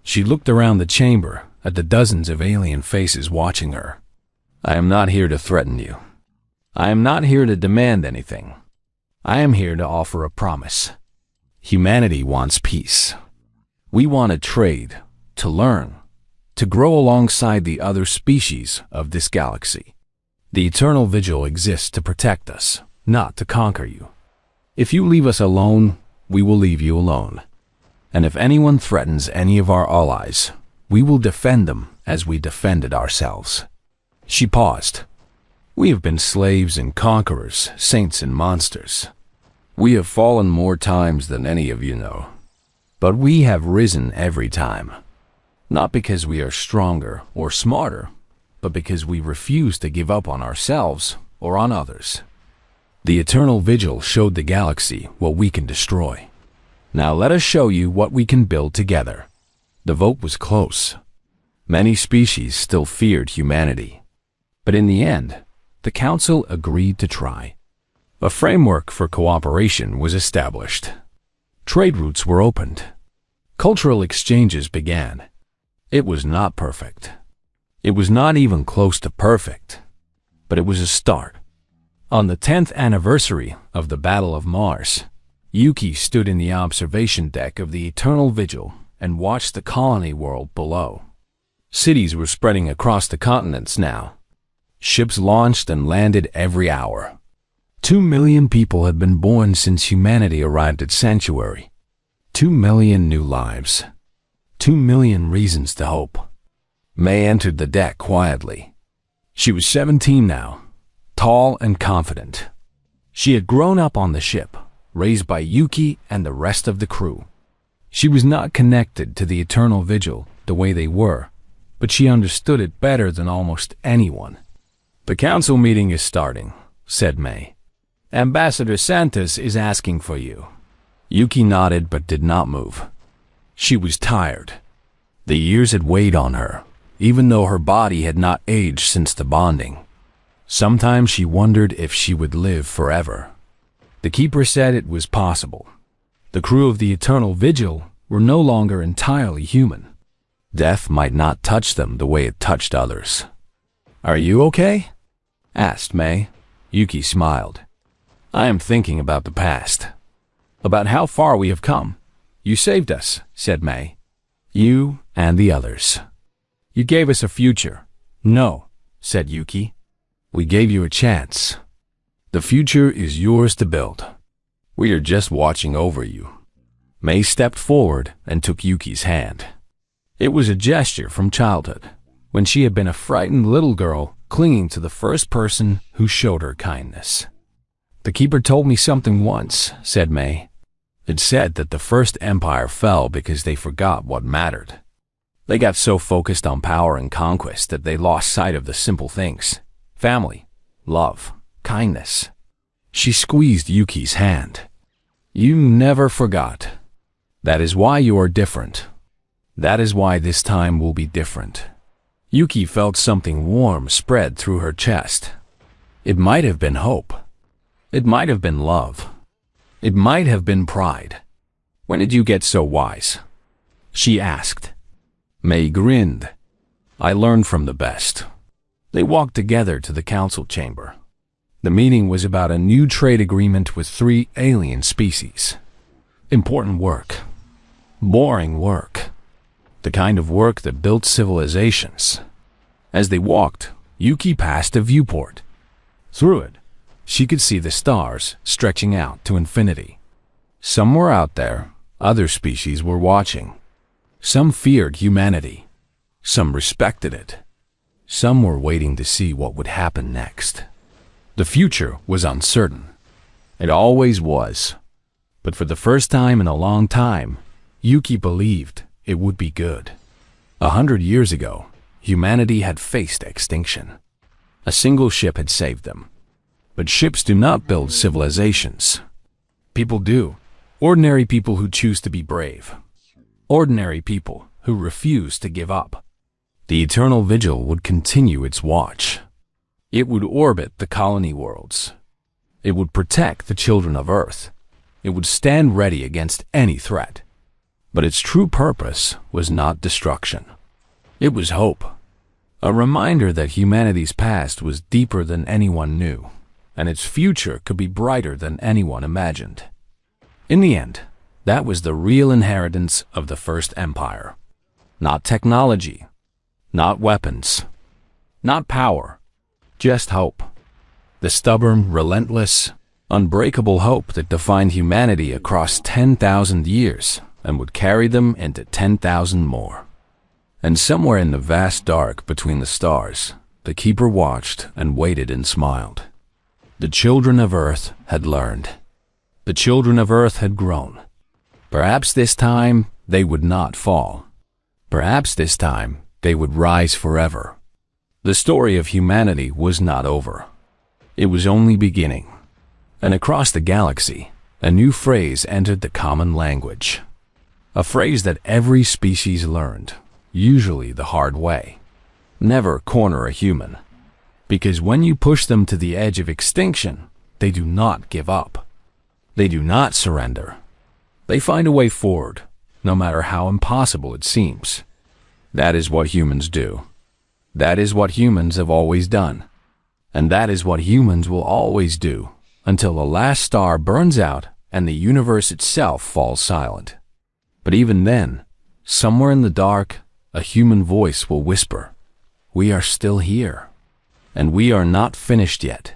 She looked around the chamber at the dozens of alien faces watching her. "I am not here to threaten you. I am not here to demand anything. I am here to offer a promise. Humanity wants peace. We want to trade, to learn, to grow alongside the other species of this galaxy. The Eternal Vigil exists to protect us, not to conquer you. If you leave us alone, we will leave you alone. And if anyone threatens any of our allies, we will defend them as we defended ourselves." She paused. "We have been slaves and conquerors, saints and monsters. We have fallen more times than any of you know. But we have risen every time. Not because we are stronger or smarter, but because we refuse to give up on ourselves or on others. The Eternal Vigil showed the galaxy what we can destroy. Now let us show you what we can build together." The vote was close. Many species still feared humanity. But in the end, the Council agreed to try. A framework for cooperation was established. Trade routes were opened. Cultural exchanges began. It was not perfect. It was not even close to perfect. But it was a start. On the 10th anniversary of the Battle of Mars, Yuki stood in the observation deck of the Eternal Vigil and watched the colony world below. Cities were spreading across the continents now. Ships launched and landed every hour. 2 million people had been born since humanity arrived at Sanctuary. 2 million new lives. 2 million reasons to hope. May entered the deck quietly. She was 17 now, tall and confident. She had grown up on the ship, raised by Yuki and the rest of the crew. She was not connected to the Eternal Vigil the way they were, but she understood it better than almost anyone. "The council meeting is starting," said May. "Ambassador Santos is asking for you." Yuki nodded but did not move. She was tired. The years had weighed on her, even though her body had not aged since the bonding. Sometimes she wondered if she would live forever. The Keeper said it was possible. The crew of the Eternal Vigil were no longer entirely human. Death might not touch them the way it touched others. "Are you okay?" asked May. Yuki smiled. "I am thinking about the past. About how far we have come. You saved us," said May. "You and the others. You gave us a future." "No," said Yuki. "We gave you a chance. The future is yours to build. We are just watching over you." May stepped forward and took Yuki's hand. It was a gesture from childhood, when she had been a frightened little girl clinging to the first person who showed her kindness. "The Keeper told me something once," said May. "It said that the First Empire fell because they forgot what mattered. They got so focused on power and conquest that they lost sight of the simple things: family, love, kindness." She squeezed Yuki's hand. "You never forgot. That is why you are different. That is why this time will be different." Yuki felt something warm spread through her chest. It might have been hope. It might have been love. It might have been pride. "When did you get so wise?" she asked. May grinned. "I learned from the best." They walked together to the council chamber. The meeting was about a new trade agreement with 3 alien species. Important work. Boring work. The kind of work that built civilizations. As they walked, Yuki passed a viewport. Through it, she could see the stars stretching out to infinity. Somewhere out there, other species were watching. Some feared humanity. Some respected it. Some were waiting to see what would happen next. The future was uncertain. It always was. But for the first time in a long time, Yuki believed it would be good. 100 years ago, humanity had faced extinction. A single ship had saved them. But ships do not build civilizations. People do. Ordinary people who choose to be brave. Ordinary people who refuse to give up. The eternal vigil would continue its watch. It would orbit the colony worlds. It would protect the children of Earth. It would stand ready against any threat. But its true purpose was not destruction. It was hope. A reminder that humanity's past was deeper than anyone knew, and its future could be brighter than anyone imagined. In the end, that was the real inheritance of the First Empire. Not technology, not weapons, not power, just hope. The stubborn, relentless, unbreakable hope that defined humanity across 10,000 years and would carry them into 10,000 more. And somewhere in the vast dark between the stars, the Keeper watched and waited and smiled. The children of Earth had learned. The children of Earth had grown. Perhaps this time they would not fall. Perhaps this time they would rise forever. The story of humanity was not over. It was only beginning. And across the galaxy, a new phrase entered the common language. A phrase that every species learned, usually the hard way. Never corner a human. Because when you push them to the edge of extinction, they do not give up. They do not surrender. They find a way forward, no matter how impossible it seems. That is what humans do. That is what humans have always done. And that is what humans will always do, until the last star burns out and the universe itself falls silent. But even then, somewhere in the dark, a human voice will whisper, "We are still here, and we are not finished yet."